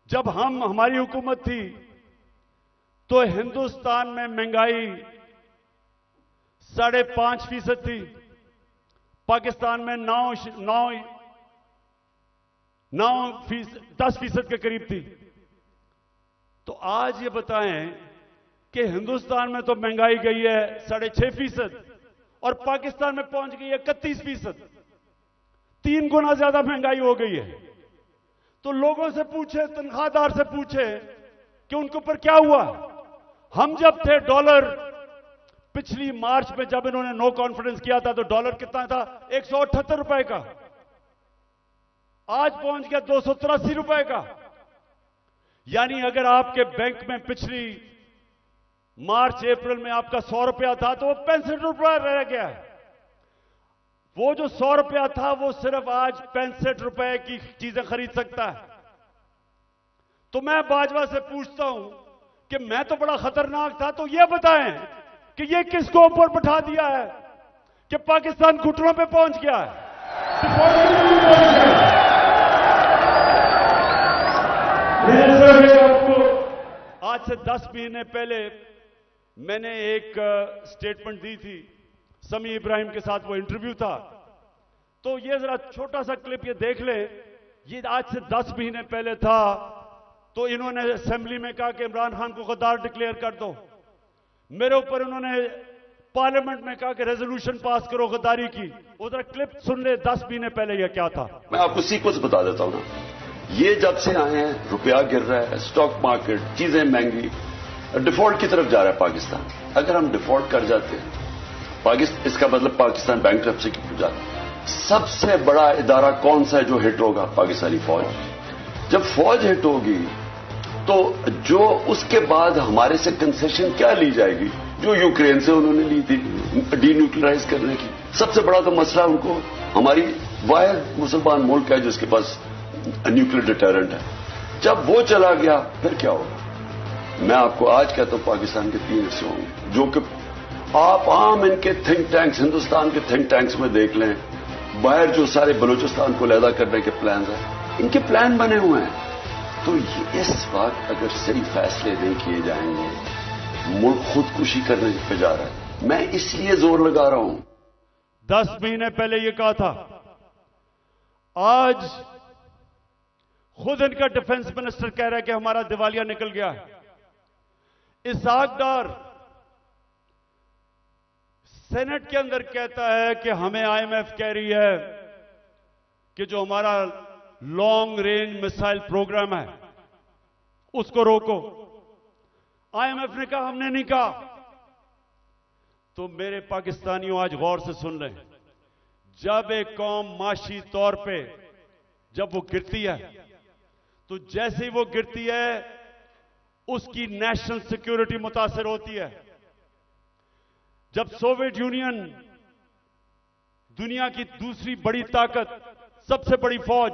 जब हमारी हुकूमत थी तो हिंदुस्तान में महंगाई 5.5% थी, पाकिस्तान में 10% के करीब थी। तो आज ये बताएं कि हिंदुस्तान में तो महंगाई गई है 6.5% और पाकिस्तान में पहुंच गई है 31%। 3 गुना ज्यादा महंगाई हो गई है। तो लोगों से पूछे, तनख्वाहदार से पूछे कि उनके ऊपर क्या हुआ। हम जब थे डॉलर, पिछली मार्च में जब इन्होंने नो कॉन्फिडेंस किया था तो डॉलर कितना था? 178 रुपए का, आज पहुंच गया 283 रुपए का। यानी अगर आपके बैंक में पिछली मार्च अप्रैल में आपका 100 रुपया था तो वो 65 रुपया रह गया है। वो जो 100 रुपया था वो सिर्फ आज 65 रुपए की चीजें खरीद सकता है। तो मैं बाजवा से पूछता हूं कि मैं तो बड़ा खतरनाक था, तो ये बताएं कि ये किसको ऊपर बैठा दिया है कि पाकिस्तान घुटनों पे पहुंच गया है। आपको आज से 10 महीने पहले मैंने एक स्टेटमेंट दी थी, समी इब्राहिम के साथ वो इंटरव्यू था। तो ये जरा छोटा सा क्लिप ये देख ले। ये आज से 10 महीने पहले था। तो इन्होंने असेंबली में कहा कि इमरान खान को गद्दार डिक्लेयर कर दो। मेरे ऊपर उन्होंने पार्लियामेंट में कहा कि रेजोल्यूशन पास करो गद्दारी की। उधर क्लिप सुन ले 10 महीने पहले यह क्या था। मैं आपको सीक्वेंस बता देता हूं ना। ये जब से आए हैं रुपया गिर रहा है, स्टॉक मार्केट, चीजें महंगी, डिफॉल्ट की तरफ जा रहा है पाकिस्तान। अगर हम डिफॉल्ट कर जाते हैं इसका मतलब पाकिस्तान बैंकरप्सी की जाता है। सबसे बड़ा इदारा कौन सा है जो हिट होगा? पाकिस्तानी फौज। जब फौज हिट होगी तो जो उसके बाद हमारे से कंसेशन क्या ली जाएगी जो यूक्रेन से उन्होंने ली थी डीन्यूक्लियराइज करने की। सबसे बड़ा तो मसला उनको, हमारी वाहिद मुसलमान मुल्क है जिसके पास न्यूक्लियर डिटरेंट है। जब वो चला गया फिर क्या होगा? मैं आपको आज कहता हूं पाकिस्तान के 3 हिस्से होंगे जो कि आप आम इनके थिंक टैंक्स, हिंदुस्तान के थिंक टैंक्स में देख लें, बाहर जो सारे बलूचिस्तान को अलहदा करने के प्लान हैं, इनके प्लान बने हुए हैं। तो इस वक्त अगर सही फैसले नहीं किए जाएंगे, मुल्क खुदकुशी करने पे जा रहा है। मैं इसलिए जोर लगा रहा हूं। 10 महीने पहले यह कहा था, आज खुद इनका डिफेंस मिनिस्टर कह रहा है कि हमारा दिवालिया निकल गया है। इसहाक डार सेनेट के अंदर कहता है कि हमें आईएमएफ कह रही है कि जो हमारा लॉन्ग रेंज मिसाइल प्रोग्राम है उसको रोको। आईएमएफ ने कहा, हमने नहीं कहा। तो मेरे पाकिस्तानियों, आज गौर से सुन लें, जब एक कौम माशी तौर पे जब वो गिरती है, तो जैसे ही वो गिरती है उसकी नेशनल सिक्योरिटी मुतासिर होती है। जब सोवियत यूनियन दुनिया की दूसरी बड़ी ताकत, सबसे बड़ी फौज,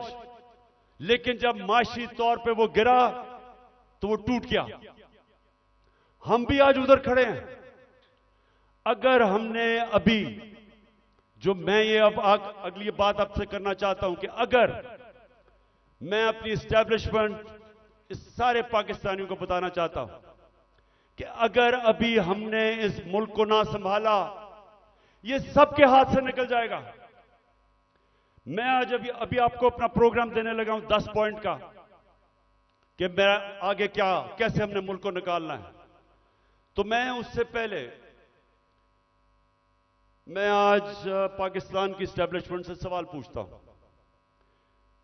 लेकिन जब माशी तौर पे वो गिरा तो वो टूट गया। हम भी आज उधर खड़े हैं। अगर हमने अभी, जो मैं ये अब अगली बात आपसे करना चाहता हूं कि अगर मैं अपनी एस्टैब्लिशमेंट इस सारे पाकिस्तानियों को बताना चाहता हूं कि अगर अभी हमने इस मुल्क को ना संभाला, ये सबके हाथ से निकल जाएगा। मैं आज अभी आपको अपना प्रोग्राम देने लगा हूं 10 पॉइंट का कि मैं आगे कैसे हमने मुल्क को निकालना है। तो मैं उससे पहले मैं आज पाकिस्तान की एस्टैब्लिशमेंट से सवाल पूछता हूं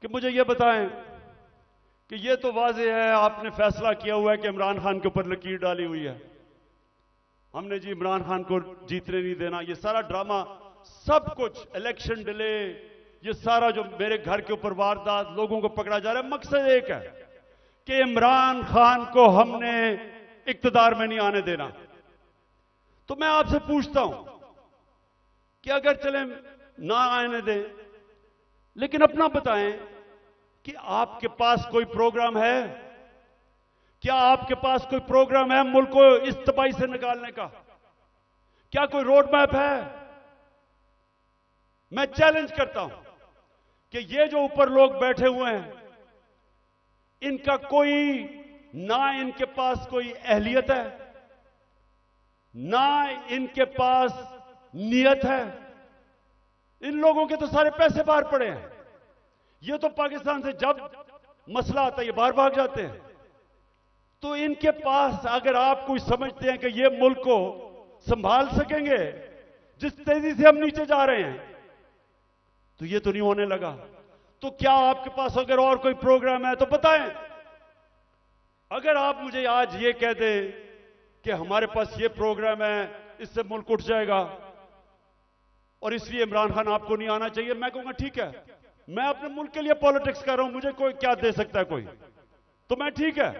कि मुझे यह बताएं कि यह तो वाज़ेह है, आपने फैसला किया हुआ है कि इमरान खान के ऊपर लकीर डाली हुई है, हमने जी इमरान खान को जीतने नहीं देना। ये सारा ड्रामा, सब कुछ, इलेक्शन डिले, ये सारा जो मेरे घर के ऊपर वारदात, लोगों को पकड़ा जा रहा है, मकसद एक है कि इमरान खान को हमने इक्तदार में नहीं आने देना। तो मैं आपसे पूछता हूं कि अगर चले ना आने दें, लेकिन अपना बताएं कि आपके पास कोई प्रोग्राम है? क्या आपके पास कोई प्रोग्राम है मुल्क को इस तबाही से निकालने का? क्या कोई रोड मैप है? मैं चैलेंज करता हूं कि ये जो ऊपर लोग बैठे हुए हैं, इनका कोई, ना इनके पास कोई अहलियत है, ना इनके पास नियत है। इन लोगों के तो सारे पैसे बाहर पड़े हैं। ये तो पाकिस्तान से जब मसला आता है ये बाहर भाग जाते हैं। तो इनके पास, अगर आप कोई समझते हैं कि ये मुल्क को संभाल सकेंगे जिस तेजी से हम नीचे जा रहे हैं, तो ये तो नहीं होने लगा। तो क्या आपके पास अगर और कोई प्रोग्राम है तो बताएं। अगर आप मुझे आज ये कह दें कि हमारे पास ये प्रोग्राम है, इससे मुल्क उठ जाएगा और इसलिए इमरान खान आपको नहीं आना चाहिए, मैं कहूंगा ठीक है, मैं अपने मुल्क के लिए पॉलिटिक्स कर रहा हूं, मुझे कोई क्या दे सकता है कोई, तो मैं ठीक है,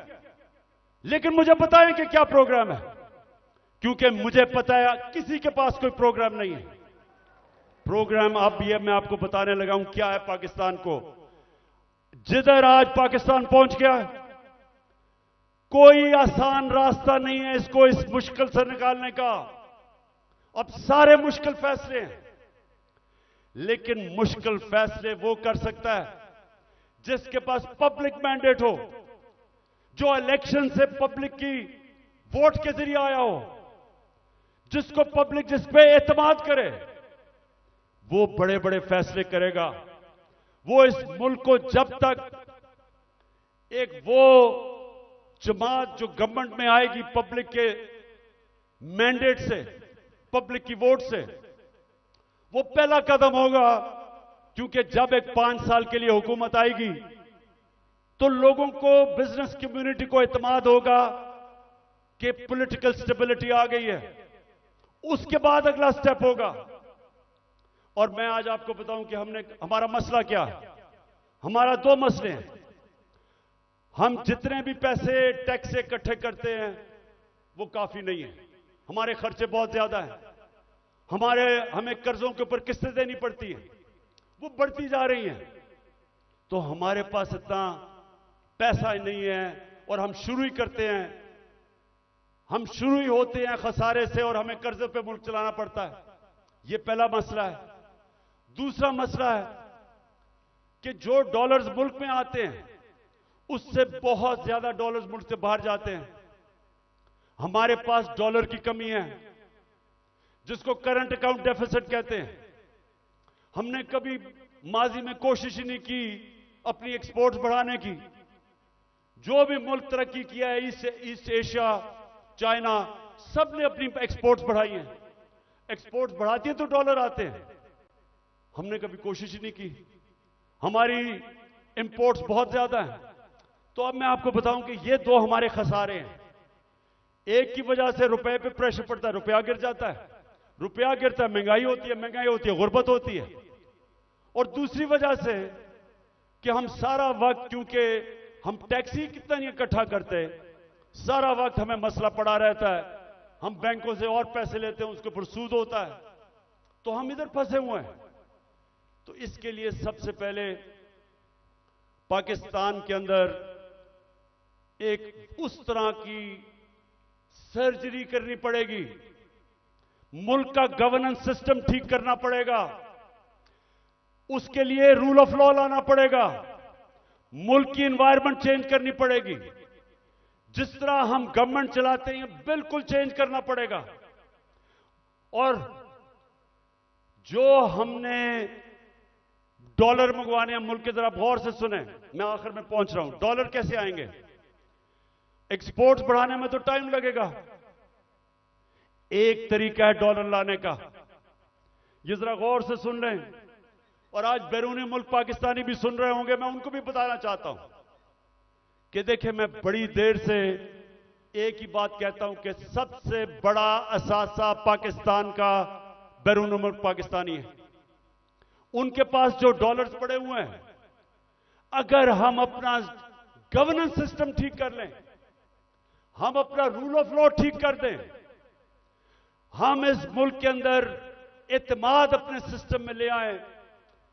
लेकिन मुझे बताएं कि क्या प्रोग्राम है, क्योंकि मुझे पता है किसी के पास कोई प्रोग्राम नहीं है। प्रोग्राम अब ये मैं आपको बताने लगा हूं क्या है पाकिस्तान को। जिधर आज पाकिस्तान पहुंच गया, कोई आसान रास्ता नहीं है इसको इस मुश्किल से निकालने का। अब सारे मुश्किल फैसले हैं, लेकिन मुश्किल फैसले वो कर सकता है जिसके पास पब्लिक मैंडेट हो, जो इलेक्शन से पब्लिक की वोट के जरिए आया हो, जिसको पब्लिक जिस पे एतमाद करे, वो बड़े बड़े फैसले करेगा। वो इस मुल्क को जब तक एक वो जमात जो गवर्नमेंट में आएगी पब्लिक के मैंडेट से, पब्लिक की वोट से, वो पहला कदम होगा। क्योंकि जब एक 5 साल के लिए हुकूमत आएगी तो लोगों को, बिजनेस कम्युनिटी को एतमाद होगा कि पॉलिटिकल स्टेबिलिटी आ गई है। उसके बाद अगला स्टेप होगा। और मैं आज आपको बताऊं कि हमारा मसला क्या है। हमारा 2 मसले हैं। हम जितने भी पैसे टैक्स से इकट्ठे करते हैं वो काफी नहीं है, हमारे खर्चे बहुत ज्यादा हैं। हमें कर्जों के ऊपर किस्तें देनी पड़ती हैं, वो बढ़ती जा रही हैं। तो हमारे पास इतना पैसा नहीं है और हम शुरू ही करते हैं हम शुरू ही होते हैं खसारे से और हमें कर्जे पे मुल्क चलाना पड़ता है। यह पहला मसला है। दूसरा मसला है कि जो डॉलर्स मुल्क में आते हैं उससे बहुत ज्यादा डॉलर्स मुल्क से बाहर जाते हैं। हमारे पास डॉलर की कमी है, जिसको करंट अकाउंट डेफिसिट कहते हैं। हमने कभी माजी में कोशिश ही नहीं की अपनी एक्सपोर्ट्स बढ़ाने की। जो भी मुल्क तरक्की किया है, ईस्ट एशिया, चाइना, सब ने अपनी एक्सपोर्ट्स बढ़ाई हैं। एक्सपोर्ट्स बढ़ाती है तो डॉलर आते हैं। हमने कभी कोशिश ही नहीं की। हमारी इंपोर्ट्स बहुत ज्यादा हैं। तो अब मैं आपको बताऊं कि ये दो हमारे खसारे हैं। एक की वजह से रुपए पे प्रेशर पड़ता है, रुपया गिर जाता है। रुपया गिरता है, महंगाई होती है, महंगाई होती है, गुर्बत होती है। और दूसरी वजह से कि हम सारा वक्त, क्योंकि हम टैक्स ही कितना नहीं इकट्ठा करते, सारा वक्त हमें मसला पड़ा रहता है। हम बैंकों से और पैसे लेते हैं, उसके ऊपर सूद होता है, तो हम इधर फंसे हुए हैं। तो इसके लिए सबसे पहले पाकिस्तान के अंदर एक उस तरह की सर्जरी करनी पड़ेगी। मुल्क का गवर्नेंस सिस्टम ठीक करना पड़ेगा। उसके लिए रूल ऑफ लॉ लाना पड़ेगा। मुल्क की एनवायरनमेंट चेंज करनी पड़ेगी। जिस तरह हम गवर्नमेंट चलाते हैं बिल्कुल चेंज करना पड़ेगा। और जो हमने डॉलर मंगवाने हैं मुल्क के, जरा गौर से सुने, मैं आखिर में पहुंच रहा हूं। डॉलर कैसे आएंगे? एक्सपोर्ट्स बढ़ाने में तो टाइम लगेगा। एक तरीका है डॉलर लाने का, ये जरा गौर से सुन लें। और आज बैरूनी मुल्क पाकिस्तानी भी सुन रहे होंगे, मैं उनको भी बताना चाहता हूं कि देखिए, मैं बड़ी देर से एक ही बात कहता हूं कि सबसे बड़ा असासा पाकिस्तान का बैरूनी मुल्क पाकिस्तानी है। उनके पास जो डॉलर्स पड़े हुए हैं, अगर हम अपना गवर्नेंस सिस्टम ठीक कर लें, हम अपना रूल ऑफ लॉ ठीक कर दें, हम इस मुल्क के अंदर एतमाद अपने सिस्टम में ले आए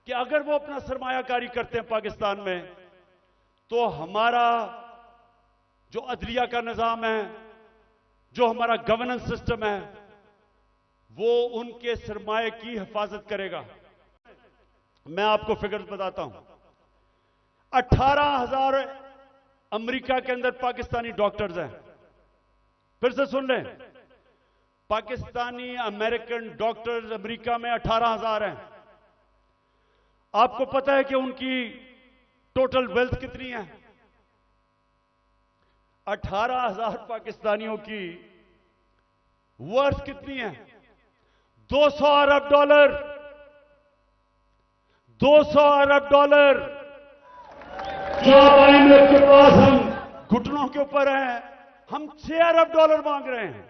कि अगर वो अपना सरमायाकारी करते हैं पाकिस्तान में, तो हमारा जो अदलिया का निजाम है, जो हमारा गवर्नेंस सिस्टम है, वो उनके सरमाए की हिफाजत करेगा। मैं आपको फिगर्स बताता हूं। 18,000 अमेरिका के अंदर पाकिस्तानी डॉक्टर्स हैं। फिर से सुन लें, पाकिस्तानी अमेरिकन डॉक्टर्स अमेरिका में 18,000 हैं। आपको पता है कि उनकी टोटल वेल्थ कितनी है? 18,000 पाकिस्तानियों की वर्थ कितनी है? 200 अरब डॉलर। 200 अरब डॉलर जो IMF के पास हम घुटनों के ऊपर हैं, हम 6 अरब डॉलर मांग रहे हैं।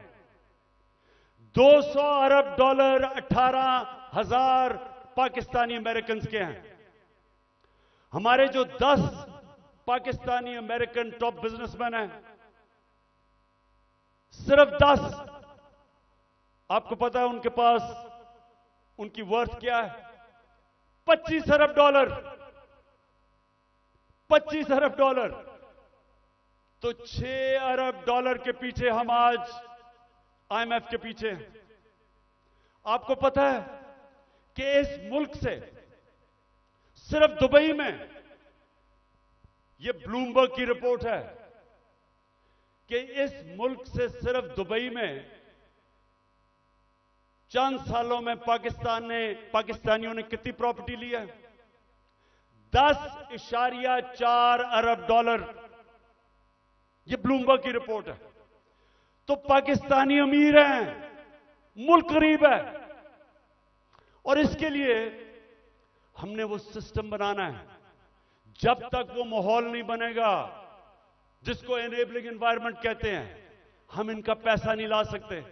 200 अरब डॉलर 18,000 पाकिस्तानी अमेरिकन के हैं। हमारे जो 10 पाकिस्तानी अमेरिकन टॉप बिजनेसमैन हैं, सिर्फ 10, आपको पता है उनके पास उनकी वर्थ क्या है? 25 अरब डॉलर। 25 अरब डॉलर। तो 6 अरब डॉलर के पीछे हम आज IMF के पीछे हैं। आपको पता है कि इस मुल्क से सिर्फ दुबई में, यह ब्लूमबर्ग की रिपोर्ट है कि इस मुल्क से सिर्फ दुबई में चंद सालों में पाकिस्तानियों ने कितनी प्रॉपर्टी ली है? 10.4 अरब डॉलर। यह ब्लूमबर्ग की रिपोर्ट है। तो पाकिस्तानी अमीर हैं, मुल्क गरीब है। और इसके लिए हमने वो सिस्टम बनाना है। जब तक वो माहौल नहीं बनेगा जिसको एनेबलिंग एनवायरनमेंट कहते हैं, हम इनका पैसा नहीं ला सकते।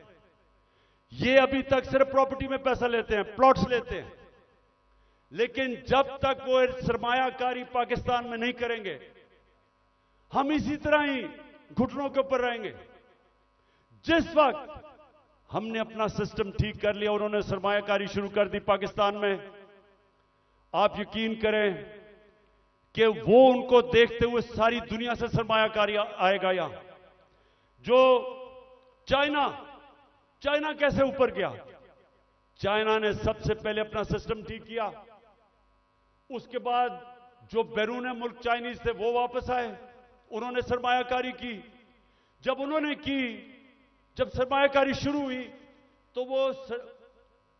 ये अभी तक सिर्फ प्रॉपर्टी में पैसा लेते हैं, प्लॉट्स लेते हैं, लेकिन जब तक वो सरमायाकारी पाकिस्तान में नहीं करेंगे, हम इसी तरह ही घुटनों के ऊपर रहेंगे। जिस वक्त हमने अपना सिस्टम ठीक कर लिया, उन्होंने सरमायाकारी शुरू कर दी पाकिस्तान में, आप यकीन करें कि वो उनको देखते हुए सारी दुनिया से सरमायाकारी आएगा। यहां जो चाइना कैसे ऊपर गया? चाइना ने सबसे पहले अपना सिस्टम ठीक किया, उसके बाद जो बैरून मुल्क चाइनीज थे वो वापस आए, उन्होंने सरमायाकारी की। जब उन्होंने की, जब सरमायाकारी शुरू हुई तो वो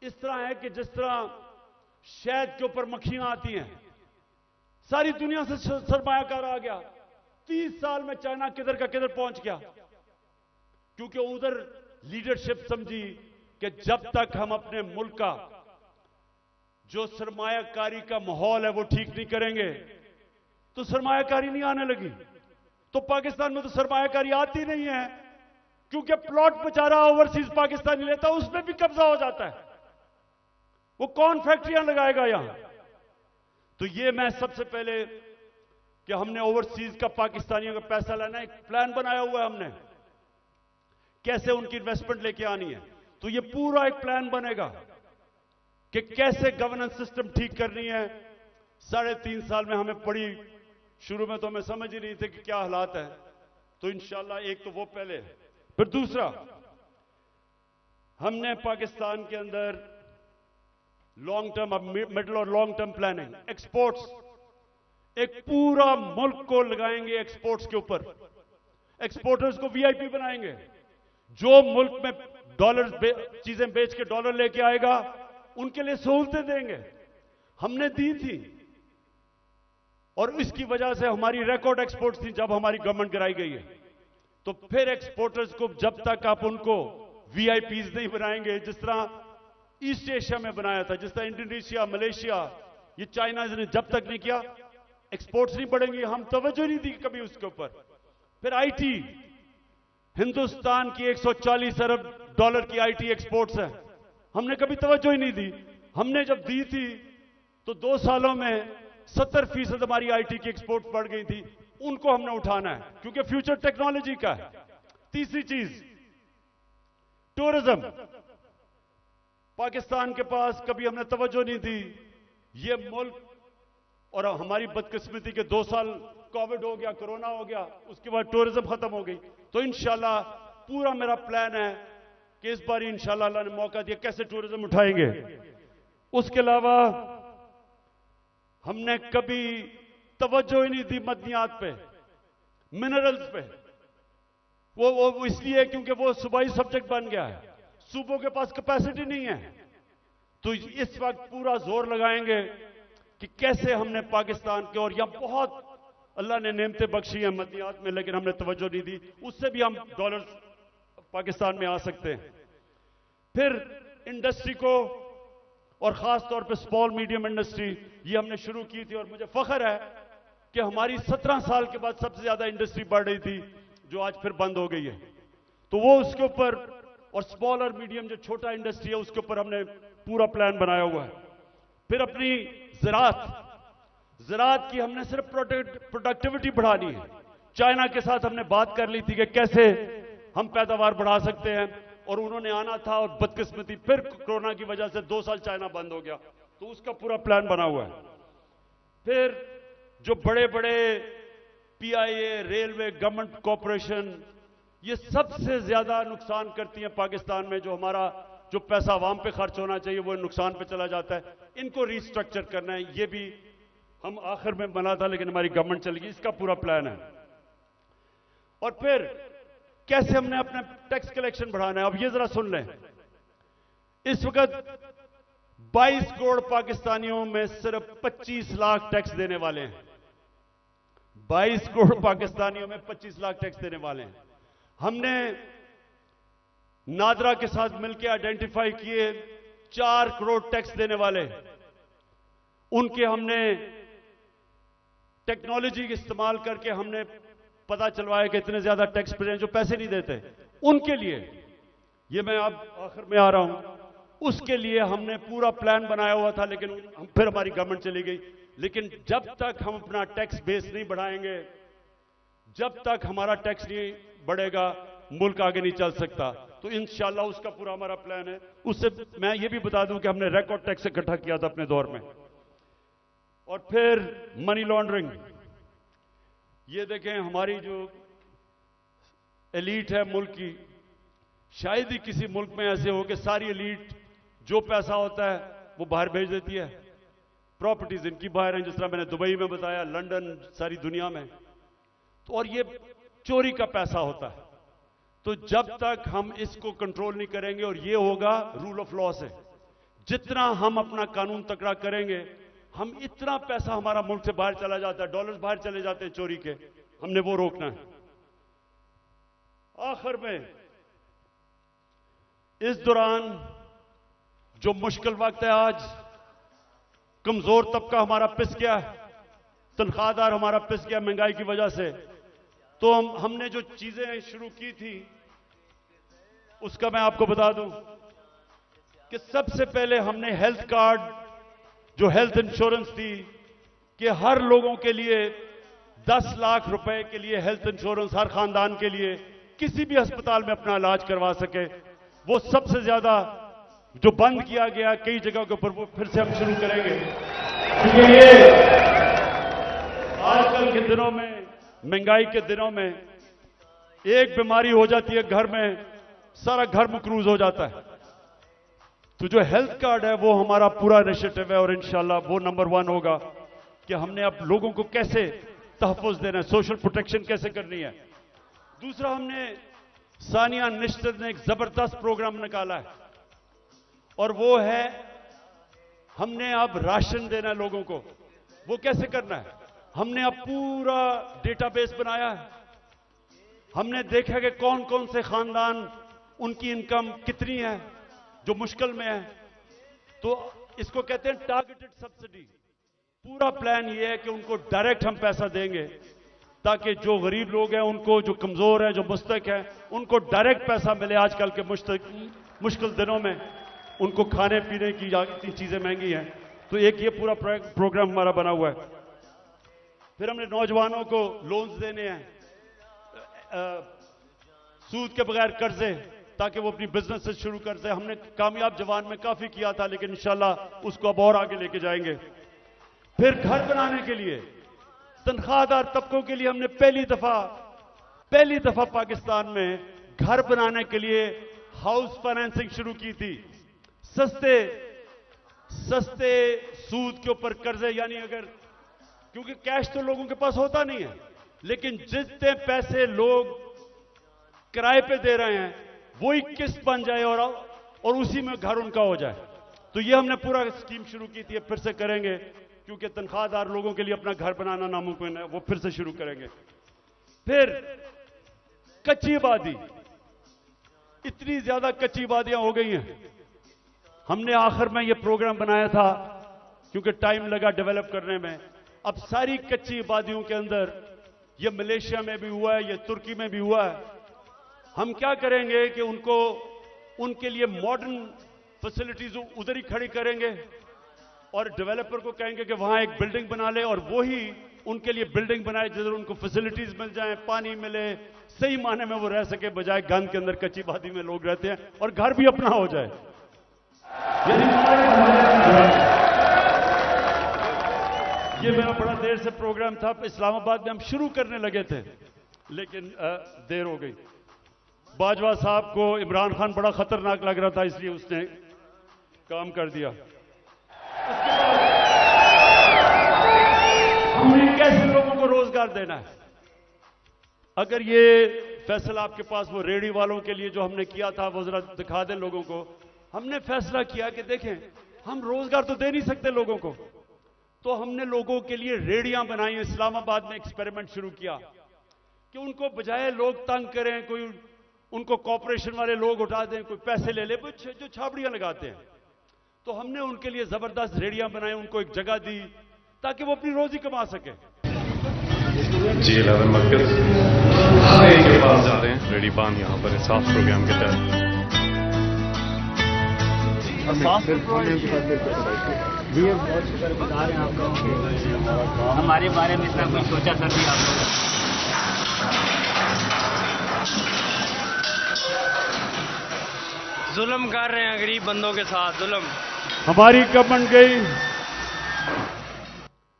इस तरह है कि जिस तरह शहद के ऊपर मक्खियां आती हैं, सारी दुनिया से सरमायाकार आ गया। 30 साल में चाइना किधर का किधर पहुंच गया, क्योंकि उधर लीडरशिप समझी कि जब तक हम अपने मुल्क का जो सरमायाकारी का माहौल है वो ठीक नहीं करेंगे तो सरमायाकारी नहीं आने लगी। तो पाकिस्तान में तो सरमायाकारी आती नहीं है, क्योंकि प्लॉट बेचारा ओवरसीज पाकिस्तानी लेता है, उसमें भी कब्जा हो जाता है। वो कौन फैक्ट्रियां लगाएगा यहां? तो ये मैं सबसे पहले कि हमने ओवरसीज का पाकिस्तानियों का पैसा लेना, एक प्लान बनाया हुआ है हमने, कैसे उनकी इन्वेस्टमेंट लेके आनी है। तो ये पूरा एक प्लान बनेगा कि कैसे गवर्नेंस सिस्टम ठीक करनी है। 3.5 साल में हमें पड़ी, शुरू में तो हमें समझ ही नहीं थे कि क्या हालात है। तो इंशाल्लाह एक तो वो पहले, फिर दूसरा हमने पाकिस्तान के अंदर लॉन्ग टर्म, मिडिल और लॉन्ग टर्म प्लानिंग, एक्सपोर्ट्स, एक पूरा मुल्क को लगाएंगे एक्सपोर्ट्स के ऊपर। एक्सपोर्टर्स को वीआईपी बनाएंगे। जो मुल्क में डॉलर चीजें बेच के डॉलर लेके आएगा उनके लिए सहूलतें देंगे। हमने दी थी और इसकी वजह से हमारी रिकॉर्ड एक्सपोर्ट्स थी जब हमारी गवर्नमेंट गिराई गई है। तो फिर एक्सपोर्टर्स को जब तक आप उनको वीआईपीज नहीं बनाएंगे, जिस तरह ईस्ट एशिया में बनाया था, जिस तरह इंडोनेशिया, मलेशिया, ये चाइना ने जब तक नहीं किया, एक्सपोर्ट्स नहीं बढ़ेंगी। हम तवज्जो नहीं दी कभी उसके ऊपर। फिर आईटी, हिंदुस्तान की 140 अरब डॉलर की आईटी एक्सपोर्ट्स है, हमने कभी तवज्जो ही नहीं दी। हमने जब दी थी तो 2 सालों में 70% हमारी आईटी की एक्सपोर्ट बढ़ गई थी। उनको हमने उठाना है, क्योंकि फ्यूचर टेक्नोलॉजी का है। तीसरी चीज, टूरिज्म। पाकिस्तान के पास कभी हमने तवज्जो नहीं दी। ये मुल्क, और हमारी बदकिस्मती के 2 साल कोविड हो गया, कोरोना हो गया, उसके बाद टूरिज्म खत्म हो गई। तो इंशाल्लाह पूरा मेरा प्लान है कि इस बार इंशाल्लाह अल्लाह ने मौका दिया, कैसे टूरिज्म उठाएंगे। उसके अलावा हमने कभी तवज्जो ही नहीं दी मदनियात पे, मिनरल्स पे। वो इसलिए क्योंकि वो सूबाई सब्जेक्ट बन गया है, सूबों के पास कैपेसिटी नहीं है। तो इस वक्त पूरा जोर लगाएंगे कि कैसे हमने पाकिस्तान के, और यहां बहुत अल्लाह ने नेमतें बख्शी हैं मदनियात में, लेकिन हमने तवज्जो नहीं दी, उससे भी हम डॉलर पाकिस्तान में आ सकते हैं। फिर इंडस्ट्री को, और खास तौर पे स्मॉल मीडियम इंडस्ट्री, ये हमने शुरू की थी और मुझे फख्र है कि हमारी 17 साल के बाद सबसे ज्यादा इंडस्ट्री बढ़ रही थी, जो आज फिर बंद हो गई है। तो वो उसके ऊपर, और स्मॉल और मीडियम जो छोटा इंडस्ट्री है उसके ऊपर हमने पूरा प्लान बनाया हुआ है। फिर अपनी ज़राअत की हमने सिर्फ प्रोडक्टिविटी बढ़ानी है। चाइना के साथ हमने बात कर ली थी कि कैसे हम पैदावार बढ़ा सकते हैं, और उन्होंने आना था, और बदकिस्मती फिर कोरोना की वजह से 2 साल चाइना बंद हो गया। तो उसका पूरा प्लान बना हुआ है। फिर जो बड़े बड़े पीआईए, रेलवे, गवर्नमेंट कॉरपोरेशन, ये सबसे ज्यादा नुकसान करती हैं पाकिस्तान में। जो हमारा जो पैसा आवाम पे खर्च होना चाहिए वो नुकसान पे चला जाता है। इनको रीस्ट्रक्चर करना है। ये भी हम आखिर में बना था, लेकिन हमारी गवर्नमेंट चली गई। इसका पूरा प्लान है। और फिर कैसे हमने अपने टैक्स कलेक्शन बढ़ाना है। अब ये जरा सुन लें, इस वक्त 22 करोड़ पाकिस्तानियों में सिर्फ 25 लाख टैक्स देने वाले हैं। 22 करोड़ पाकिस्तानियों में 25 लाख टैक्स देने वाले हैं। हमने नादरा के साथ मिलकर आइडेंटिफाई किए 4 करोड़ टैक्स देने वाले, उनके हमने टेक्नोलॉजी का इस्तेमाल करके हमने पता चलवाया कि इतने ज्यादा टैक्स पेयर जो पैसे नहीं देते, उनके लिए, ये मैं अब आखिर में आ रहा हूं, उसके लिए हमने पूरा प्लान बनाया हुआ था, लेकिन फिर हमारी गवर्नमेंट चली गई। लेकिन जब तक हम अपना टैक्स बेस नहीं बढ़ाएंगे, जब तक हमारा टैक्स नहीं बढ़ेगा, मुल्क आगे नहीं चल सकता। तो इंशाल्लाह उसका पूरा हमारा प्लान है। उससे मैं ये भी बता दूं कि हमने रिकॉर्ड टैक्स इकट्ठा किया था अपने दौर में। और फिर मनी लॉन्ड्रिंग, ये देखें हमारी जो एलीट है मुल्क की, शायद ही किसी मुल्क में ऐसे हो कि सारी एलीट जो पैसा होता है वो बाहर भेज देती है। प्रॉपर्टीज इनकी बाहर हैं, जिस तरह मैंने दुबई में बताया, लंदन, सारी दुनिया में। तो और ये चोरी का पैसा होता है। तो जब तक हम इसको कंट्रोल नहीं करेंगे, और ये होगा रूल ऑफ लॉ से, जितना हम अपना कानून तकड़ा करेंगे, हम इतना पैसा हमारा मुल्क से बाहर चला जाता है, डॉलर्स बाहर चले जाते हैं चोरी के, हमने वो रोकना है। आखिर में इस दौरान जो मुश्किल वक्त है, आज कमजोर तबका हमारा पिस गया, तनख्वाहदार हमारा पिस गया महंगाई की वजह से। तो हमने जो चीजें शुरू की थी उसका मैं आपको बता दूं कि सबसे पहले हमने हेल्थ कार्ड, जो हेल्थ इंश्योरेंस थी, कि हर लोगों के लिए 10 लाख रुपए के लिए हेल्थ इंश्योरेंस हर खानदान के लिए किसी भी अस्पताल में अपना इलाज करवा सके, वो सबसे ज्यादा जो बंद किया गया कई जगहों के ऊपर, वो फिर से हम शुरू करेंगे। क्योंकि ये आजकल के दिनों में, महंगाई के दिनों में, एक बीमारी हो जाती है घर में, सारा घर मकरूज हो जाता है। तो जो हेल्थ कार्ड है वो हमारा पूरा इनिशिएटिव है, और इंशाल्लाह वो नंबर 1 होगा कि हमने अब लोगों को कैसे तहफ़्फ़ुज़ देना है, सोशल प्रोटेक्शन कैसे करनी है। दूसरा, हमने सानिया निश्चित ने एक जबरदस्त प्रोग्राम निकाला है, और वो है हमने अब राशन देना है लोगों को। वो कैसे करना है? हमने अब पूरा डेटाबेस बनाया है। हमने देखा कि कौन कौन से खानदान, उनकी इनकम कितनी है जो मुश्किल में है। तो इसको कहते हैं टारगेटेड सब्सिडी। पूरा प्लान ये है कि उनको डायरेक्ट हम पैसा देंगे, ताकि जो गरीब लोग हैं उनको, जो कमजोर हैं, जो मुस्तक हैं, उनको डायरेक्ट पैसा मिले। आजकल के मुश्किल दिनों में उनको खाने पीने की इतनी चीजें महंगी हैं। तो एक ये पूरा प्रोग्राम हमारा बना हुआ है। फिर हमने नौजवानों को लोन्स देने हैं, सूद के बगैर कर्जे, ताकि वो अपनी बिजनेस शुरू कर दे। हमने कामयाब जवान में काफी किया था, लेकिन इंशाल्लाह उसको अब और आगे लेके जाएंगे। फिर घर बनाने के लिए, तनख्वाहदार तबकों के लिए हमने पहली दफा पाकिस्तान में घर बनाने के लिए हाउस फाइनेंसिंग शुरू की थी। सस्ते सूद के ऊपर कर्जे, यानी अगर, क्योंकि कैश तो लोगों के पास होता नहीं है, लेकिन जितने पैसे लोग किराए पे दे रहे हैं वही किस्त बन जाए और उसी में घर उनका हो जाए। तो ये हमने पूरा स्कीम शुरू की थी, फिर से करेंगे, क्योंकि तनख्वाहदार लोगों के लिए अपना घर बनाना नामुमकिन है, वो फिर से शुरू करेंगे। फिर कच्ची आबादी, इतनी ज्यादा कच्ची आबादियां हो गई हैं। हमने आखिर में ये प्रोग्राम बनाया था, क्योंकि टाइम लगा डेवलप करने में। अब सारी कच्ची आबादियों के अंदर, ये मलेशिया में भी हुआ है, ये तुर्की में भी हुआ है, हम क्या करेंगे कि उनके लिए मॉडर्न फैसिलिटीज उधर ही खड़ी करेंगे, और डेवलपर को कहेंगे कि वहां एक बिल्डिंग बना ले, और वो ही उनके लिए बिल्डिंग बनाए जिधर उनको फैसिलिटीज मिल जाए, पानी मिले, सही माने में वो रह सके, बजाय गंद के अंदर कच्ची आबादी में लोग रहते हैं, और घर भी अपना हो जाए। ये मेरा बड़ा देर से प्रोग्राम था, इस्लामाबाद में हम शुरू करने लगे थे, लेकिन देर हो गई। बाजवा साहब को इमरान खान बड़ा खतरनाक लग रहा था, इसलिए उसने काम कर दिया। हमें कैसे लोगों को रोजगार देना है? अगर ये फैसला आपके पास, वो रेहड़ी वालों के लिए जो हमने किया था, वो जरा दिखा दें लोगों को। हमने फैसला किया कि देखें, हम रोजगार तो दे नहीं सकते लोगों को, तो हमने लोगों के लिए रेहड़ियां बनाई। इस्लामाबाद में एक्सपेरिमेंट शुरू किया कि उनको बजाय लोग तंग करें, कोई उनको कॉर्पोरेशन वाले लोग उठा दें, कोई पैसे ले ले, जो छाबड़ियां लगाते हैं, तो हमने उनके लिए जबरदस्त रेहड़ियां बनाई, उनको एक जगह दी ताकि वो अपनी रोजी कमा सके। G11 मरकज के पास जा रहे हैं, रेडी पान यहाँ पर साफ प्रोग्राम के तहत। जी बहुत शुक्रगुजार हैं आप लोगों के, हमारे बारे में इतना कुछ सोचा सर भी आप लोगों। जुल्म कर रहे हैं गरीब बंदों के साथ, जुल्म। हमारी गवर्नमेंट गई,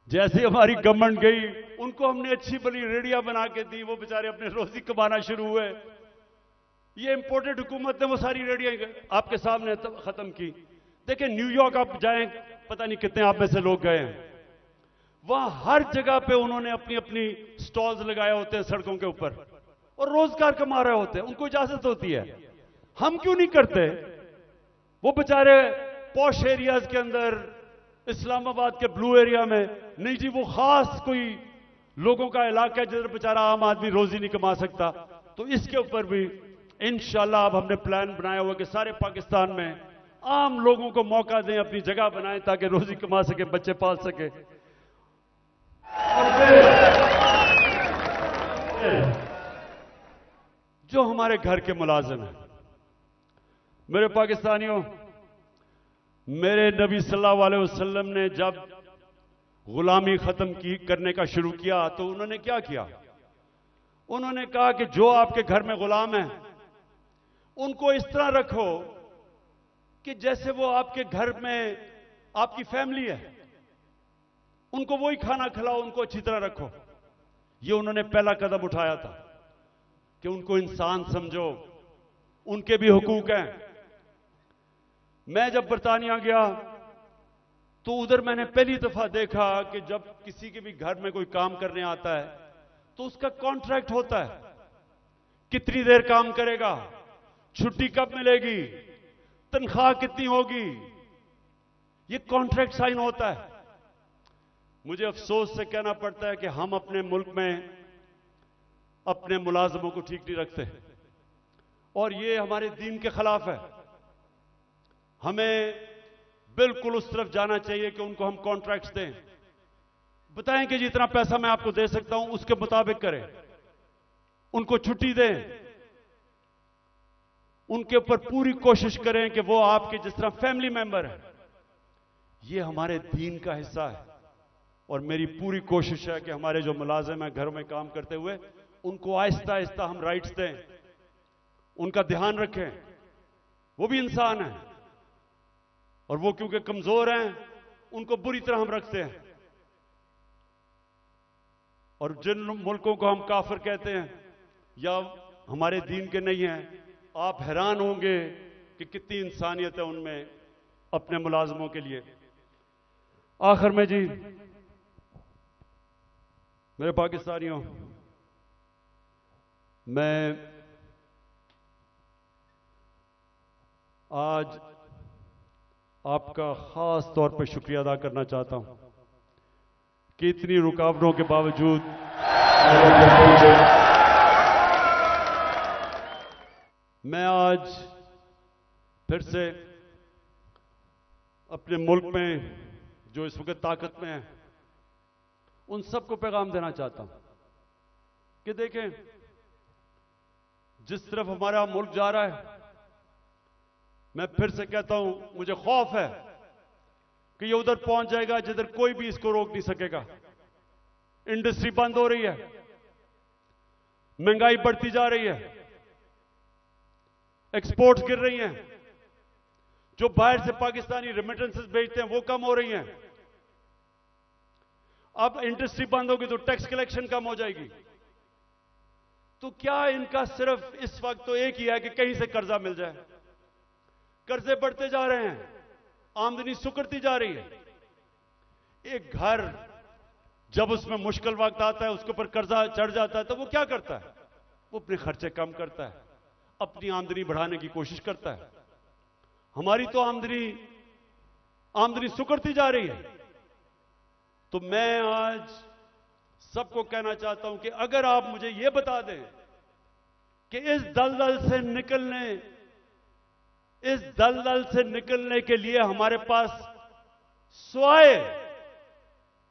जैसे हमारी गवर्नमेंट गई, उनको हमने अच्छी बड़ी रेडिया बना के दी, वो बेचारे अपने रोजी कमाना शुरू हुए। ये इंपोर्टेड हुकूमत ने वो सारी रेडियां आपके सामने खत्म की। देखिए न्यूयॉर्क आप जाएं, पता नहीं कितने आप में से लोग गए हैं, वहां हर जगह पे उन्होंने अपनी अपनी स्टॉल्स लगाए होते हैं सड़कों के ऊपर और रोजगार कमा रहे होते हैं, उनको इजाजत होती है। हम क्यों नहीं करते? वो बेचारे पॉश एरियाज के अंदर, इस्लामाबाद के ब्लू एरिया में नहीं जी, वो खास कोई लोगों का इलाका है जिधर बेचारा आम आदमी रोजी नहीं कमा सकता। तो इसके ऊपर भी इंशाल्लाह अब हमने प्लान बनाया हुआ कि सारे पाकिस्तान में आम लोगों को मौका दें, अपनी जगह बनाएं ताकि रोजी कमा सके, बच्चे पाल सके। जो हमारे घर के मुलाजिम हैं, मेरे पाकिस्तानियों, मेरे नबी सल्लल्लाहु अलैहि वसल्लम ने जब गुलामी खत्म करने का शुरू किया तो उन्होंने क्या किया? उन्होंने कहा कि जो आपके घर में गुलाम है उनको इस तरह रखो कि जैसे वो आपके घर में आपकी फैमिली है, उनको वही खाना खिलाओ, उनको अच्छी तरह रखो। ये उन्होंने पहला कदम उठाया था कि उनको इंसान समझो, उनके भी हुकूक हैं। मैं जब बरतानिया गया तो उधर मैंने पहली दफा देखा कि जब किसी के भी घर में कोई काम करने आता है तो उसका कॉन्ट्रैक्ट होता है, कितनी देर काम करेगा, छुट्टी कब मिलेगी, तनख्वाह कितनी होगी, ये कॉन्ट्रैक्ट साइन होता है। मुझे अफसोस से कहना पड़ता है कि हम अपने मुल्क में अपने मुलाजमों को ठीक नहीं रखते और ये हमारे दीन के खिलाफ है। हमें बिल्कुल उस तरफ जाना चाहिए कि उनको हम कॉन्ट्रैक्ट्स दें, बताएं कि जितना पैसा मैं आपको दे सकता हूं उसके मुताबिक करें, उनको छुट्टी दें, उनके ऊपर पूरी कोशिश करें कि वो आपके जिस तरह फैमिली मेंबर है। ये हमारे दीन का हिस्सा है और मेरी पूरी कोशिश है कि हमारे जो मुलाजिम हैं घरों में काम करते हुए उनको आहिस्ता आहिस्ता हम राइट्स दें, उनका ध्यान रखें। वो भी इंसान है और वो क्योंकि कमजोर हैं उनको बुरी तरह हम रखते हैं। और जिन मुल्कों को हम काफिर कहते हैं या हमारे दीन के नहीं हैं, आप हैरान होंगे कि कितनी इंसानियत है उनमें अपने मुलाजमों के लिए। आखिर में जी मेरे पाकिस्तानियों, मैं आज आपका खास तौर पर शुक्रिया अदा करना चाहता हूं कि इतनी रुकावटों के बावजूद मैं आज फिर से अपने मुल्क में जो इस वक्त ताकत में है उन सबको पैगाम देना चाहता हूं कि देखें, जिस तरफ हमारा मुल्क जा रहा है, मैं फिर से कहता हूं, मुझे खौफ है कि ये उधर पहुंच जाएगा जिधर कोई भी इसको रोक नहीं सकेगा। इंडस्ट्री बंद हो रही है, महंगाई बढ़ती जा रही है, एक्सपोर्ट्स गिर रही हैं, जो बाहर से पाकिस्तानी रेमिटेंसेस भेजते हैं वो कम हो रही हैं। अब इंडस्ट्री बंद होगी तो टैक्स कलेक्शन कम हो जाएगी। तो क्या इनका सिर्फ इस वक्त तो एक ही है कि कहीं से कर्जा मिल जाए। कर्जे बढ़ते जा रहे हैं, आमदनी सुकड़ती जा रही है। एक घर जब उसमें मुश्किल वक्त आता है, उसके ऊपर कर्जा चढ़ जाता है, तो वो क्या करता है? वो अपने खर्चे कम करता है, अपनी आमदनी बढ़ाने की कोशिश करता है। हमारी तो आमदनी सुकड़ती जा रही है। तो मैं आज सबको कहना चाहता हूं कि अगर आप मुझे यह बता दें कि इस दलदल से निकलने के लिए हमारे पास स्वाय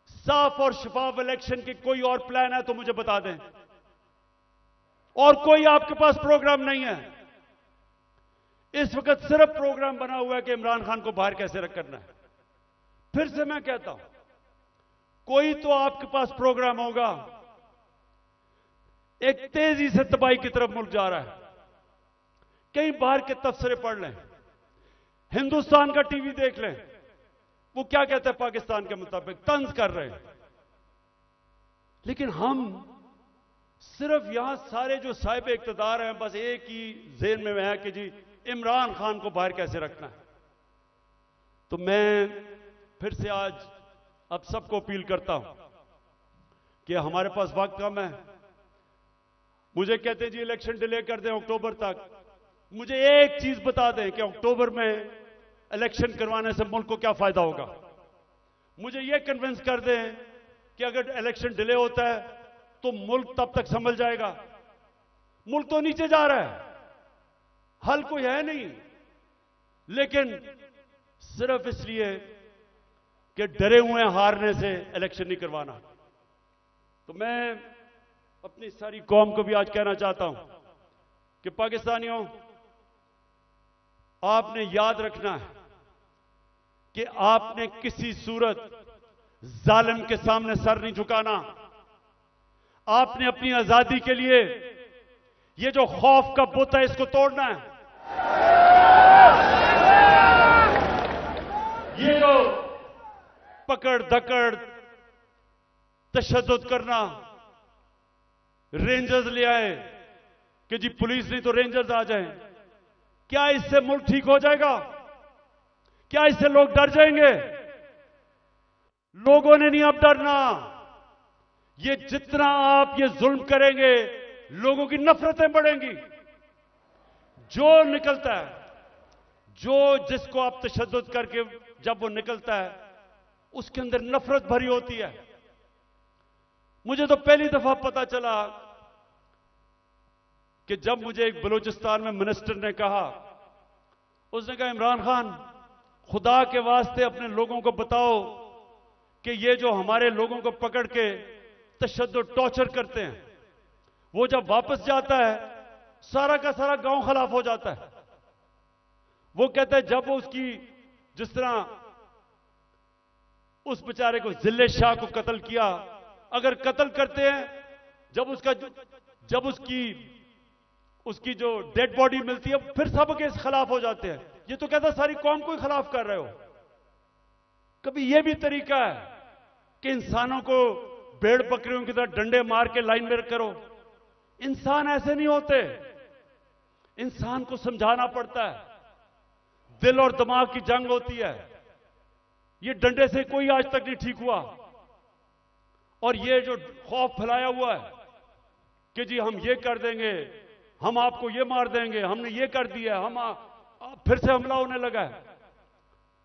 साफ और शफाफ इलेक्शन की कोई और प्लान है तो मुझे बता दें। और कोई आपके पास प्रोग्राम नहीं है। इस वक्त सिर्फ प्रोग्राम बना हुआ है कि इमरान खान को बाहर कैसे करना है। फिर से मैं कहता हूं, कोई तो आपके पास प्रोग्राम होगा। एक तेजी से तबाही की तरफ मुल्क जा रहा है। कहीं बाहर के तबसरे पढ़ लें, हिंदुस्तान का टीवी देख लें, वो क्या कहते हैं पाकिस्तान के मुताबिक तंज कर रहे हैं। लेकिन हम सिर्फ यहां सारे जो साहिब इख्तिदार हैं बस एक ही ज़हन में है कि जी इमरान खान को बाहर कैसे रखना है। तो मैं फिर से आज अब सबको अपील करता हूं कि हमारे पास वक्त कम है। मुझे कहते हैं जी इलेक्शन डिले कर दें अक्टूबर तक। मुझे एक चीज बता दें कि अक्टूबर में इलेक्शन करवाने से मुल्क को क्या फायदा होगा। मुझे यह कन्विंस कर दें कि अगर इलेक्शन डिले होता है तो मुल्क तब तक संभल जाएगा। मुल्क तो नीचे जा रहा है, हल कोई है नहीं, लेकिन सिर्फ इसलिए कि डरे हुए हारने से इलेक्शन नहीं करवाना। तो मैं अपनी सारी कौम को भी आज कहना चाहता हूं कि पाकिस्तानियों, आपने याद रखना है कि आपने किसी सूरत जालिम के सामने सर नहीं झुकाना। आपने अपनी आजादी के लिए ये जो खौफ का बुत है इसको तोड़ना है। ये जो पकड़ धकड़ तशद्दुद करना, रेंजर्स ले आए कि जी पुलिस नहीं तो रेंजर्स आ जाएं, क्या इससे मुल्क ठीक हो जाएगा? क्या इससे लोग डर जाएंगे? लोगों ने नहीं अब डरना। ये जितना आप ये जुल्म करेंगे लोगों की नफरतें बढ़ेंगी। जो निकलता है, जो जिसको आप तशद्दुद करके जब वो निकलता है उसके अंदर नफरत भरी होती है। मुझे तो पहली दफा पता चला कि जब मुझे एक बलूचिस्तान में मिनिस्टर ने कहा, उसने कहा इमरान खान खुदा के वास्ते अपने लोगों को बताओ कि ये जो हमारे लोगों को पकड़ के तशद्दुद टॉर्चर करते हैं, वो जब वापस जाता है सारा का सारा गांव खिलाफ हो जाता है। वो कहता है जब वो उसकी जिस तरह उस बेचारे को जिले शाह को कत्ल किया, अगर कत्ल करते हैं जब उसकी जो डेड बॉडी मिलती है फिर सब के खिलाफ हो जाते हैं। ये तो कहता सारी कौम को ही खिलाफ कर रहे हो। कभी यह भी तरीका है कि इंसानों को भेड़ बकरियों की तरह डंडे मार के लाइन में करो? इंसान ऐसे नहीं होते। इंसान को समझाना पड़ता है, दिल और दिमाग की जंग होती है। ये डंडे से कोई आज तक नहीं ठीक हुआ। और ये जो खौफ फैलाया हुआ है कि जी हम ये कर देंगे, हम आपको ये मार देंगे, हमने ये कर दिया, फिर से हमला होने लगा है।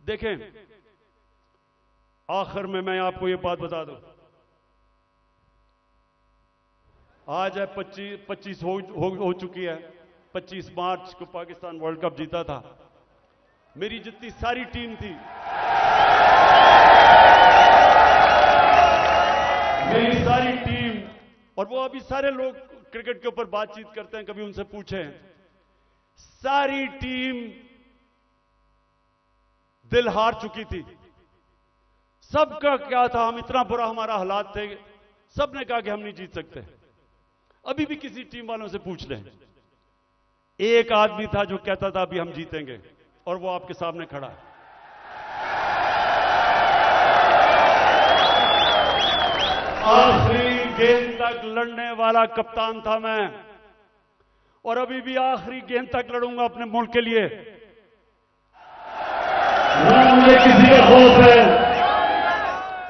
देखें, आखिर में मैं आपको ये बात बता दूं, आज है 25 हो चुकी है। 25 मार्च को पाकिस्तान वर्ल्ड कप जीता था। मेरी जितनी सारी टीम थी, मेरी सारी टीम, और वो अभी सारे लोग क्रिकेट के ऊपर बातचीत करते हैं, कभी उनसे पूछें, सारी टीम दिल हार चुकी थी। सबका क्या था, हम इतना बुरा हमारा हालात थे, सबने कहा कि हम नहीं जीत सकते। अभी भी किसी टीम वालों से पूछ लें, एक आदमी था जो कहता था अभी हम जीतेंगे, और वो आपके सामने खड़ा है। आखिरी गेंद तक लड़ने वाला कप्तान था मैं, और अभी भी आखिरी गेंद तक लड़ूंगा अपने मुल्क के लिए। मुझे किसी का खौफ है।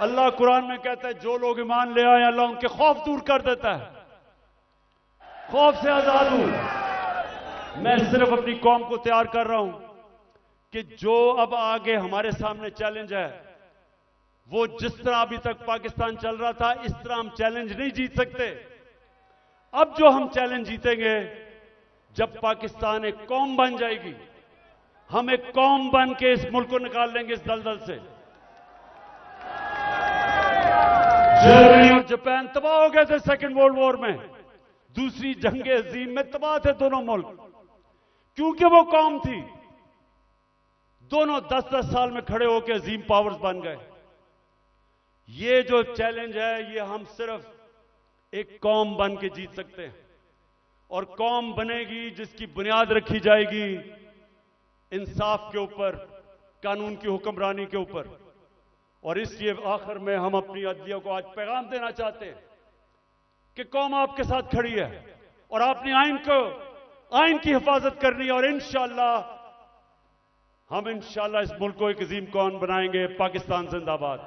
अल्लाह कुरान में कहता है जो लोग ईमान ले आए अल्लाह उनके खौफ दूर कर देता है, खौफ से आजाद हूं। मैं सिर्फ अपनी कौम को तैयार कर रहा हूं कि जो अब आगे हमारे सामने चैलेंज है, वो जिस तरह अभी तक पाकिस्तान चल रहा था इस तरह हम चैलेंज नहीं जीत सकते। अब जो हम चैलेंज जीतेंगे जब पाकिस्तान एक कौम बन जाएगी, हम एक कौम बन के इस मुल्क को निकाल लेंगे इस दलदल से। जर्मनी और जापान तबाह हो गए थे सेकेंड वर्ल्ड वॉर में, दूसरी जंग अजीम में तबाह थे दोनों मुल्क, क्योंकि वो कौम थी। दोनों 10-10 साल में खड़े होकर अजीम पावर्स बन गए। ये जो चैलेंज है ये हम सिर्फ एक कौम बन के जीत सकते हैं, और कौम बनेगी जिसकी बुनियाद रखी जाएगी इंसाफ के ऊपर, कानून की हुक्मरानी के ऊपर। और इसलिए आखिर में हम अपनी अदलिया को आज पैगाम देना चाहते हैं कि कौम आपके साथ खड़ी है और आपने आइन की हिफाजत करनी है, और इंशाअल्लाह हम इंशाअल्लाह इस मुल्क को एक अजीम कौम बनाएंगे। पाकिस्तान जिंदाबाद।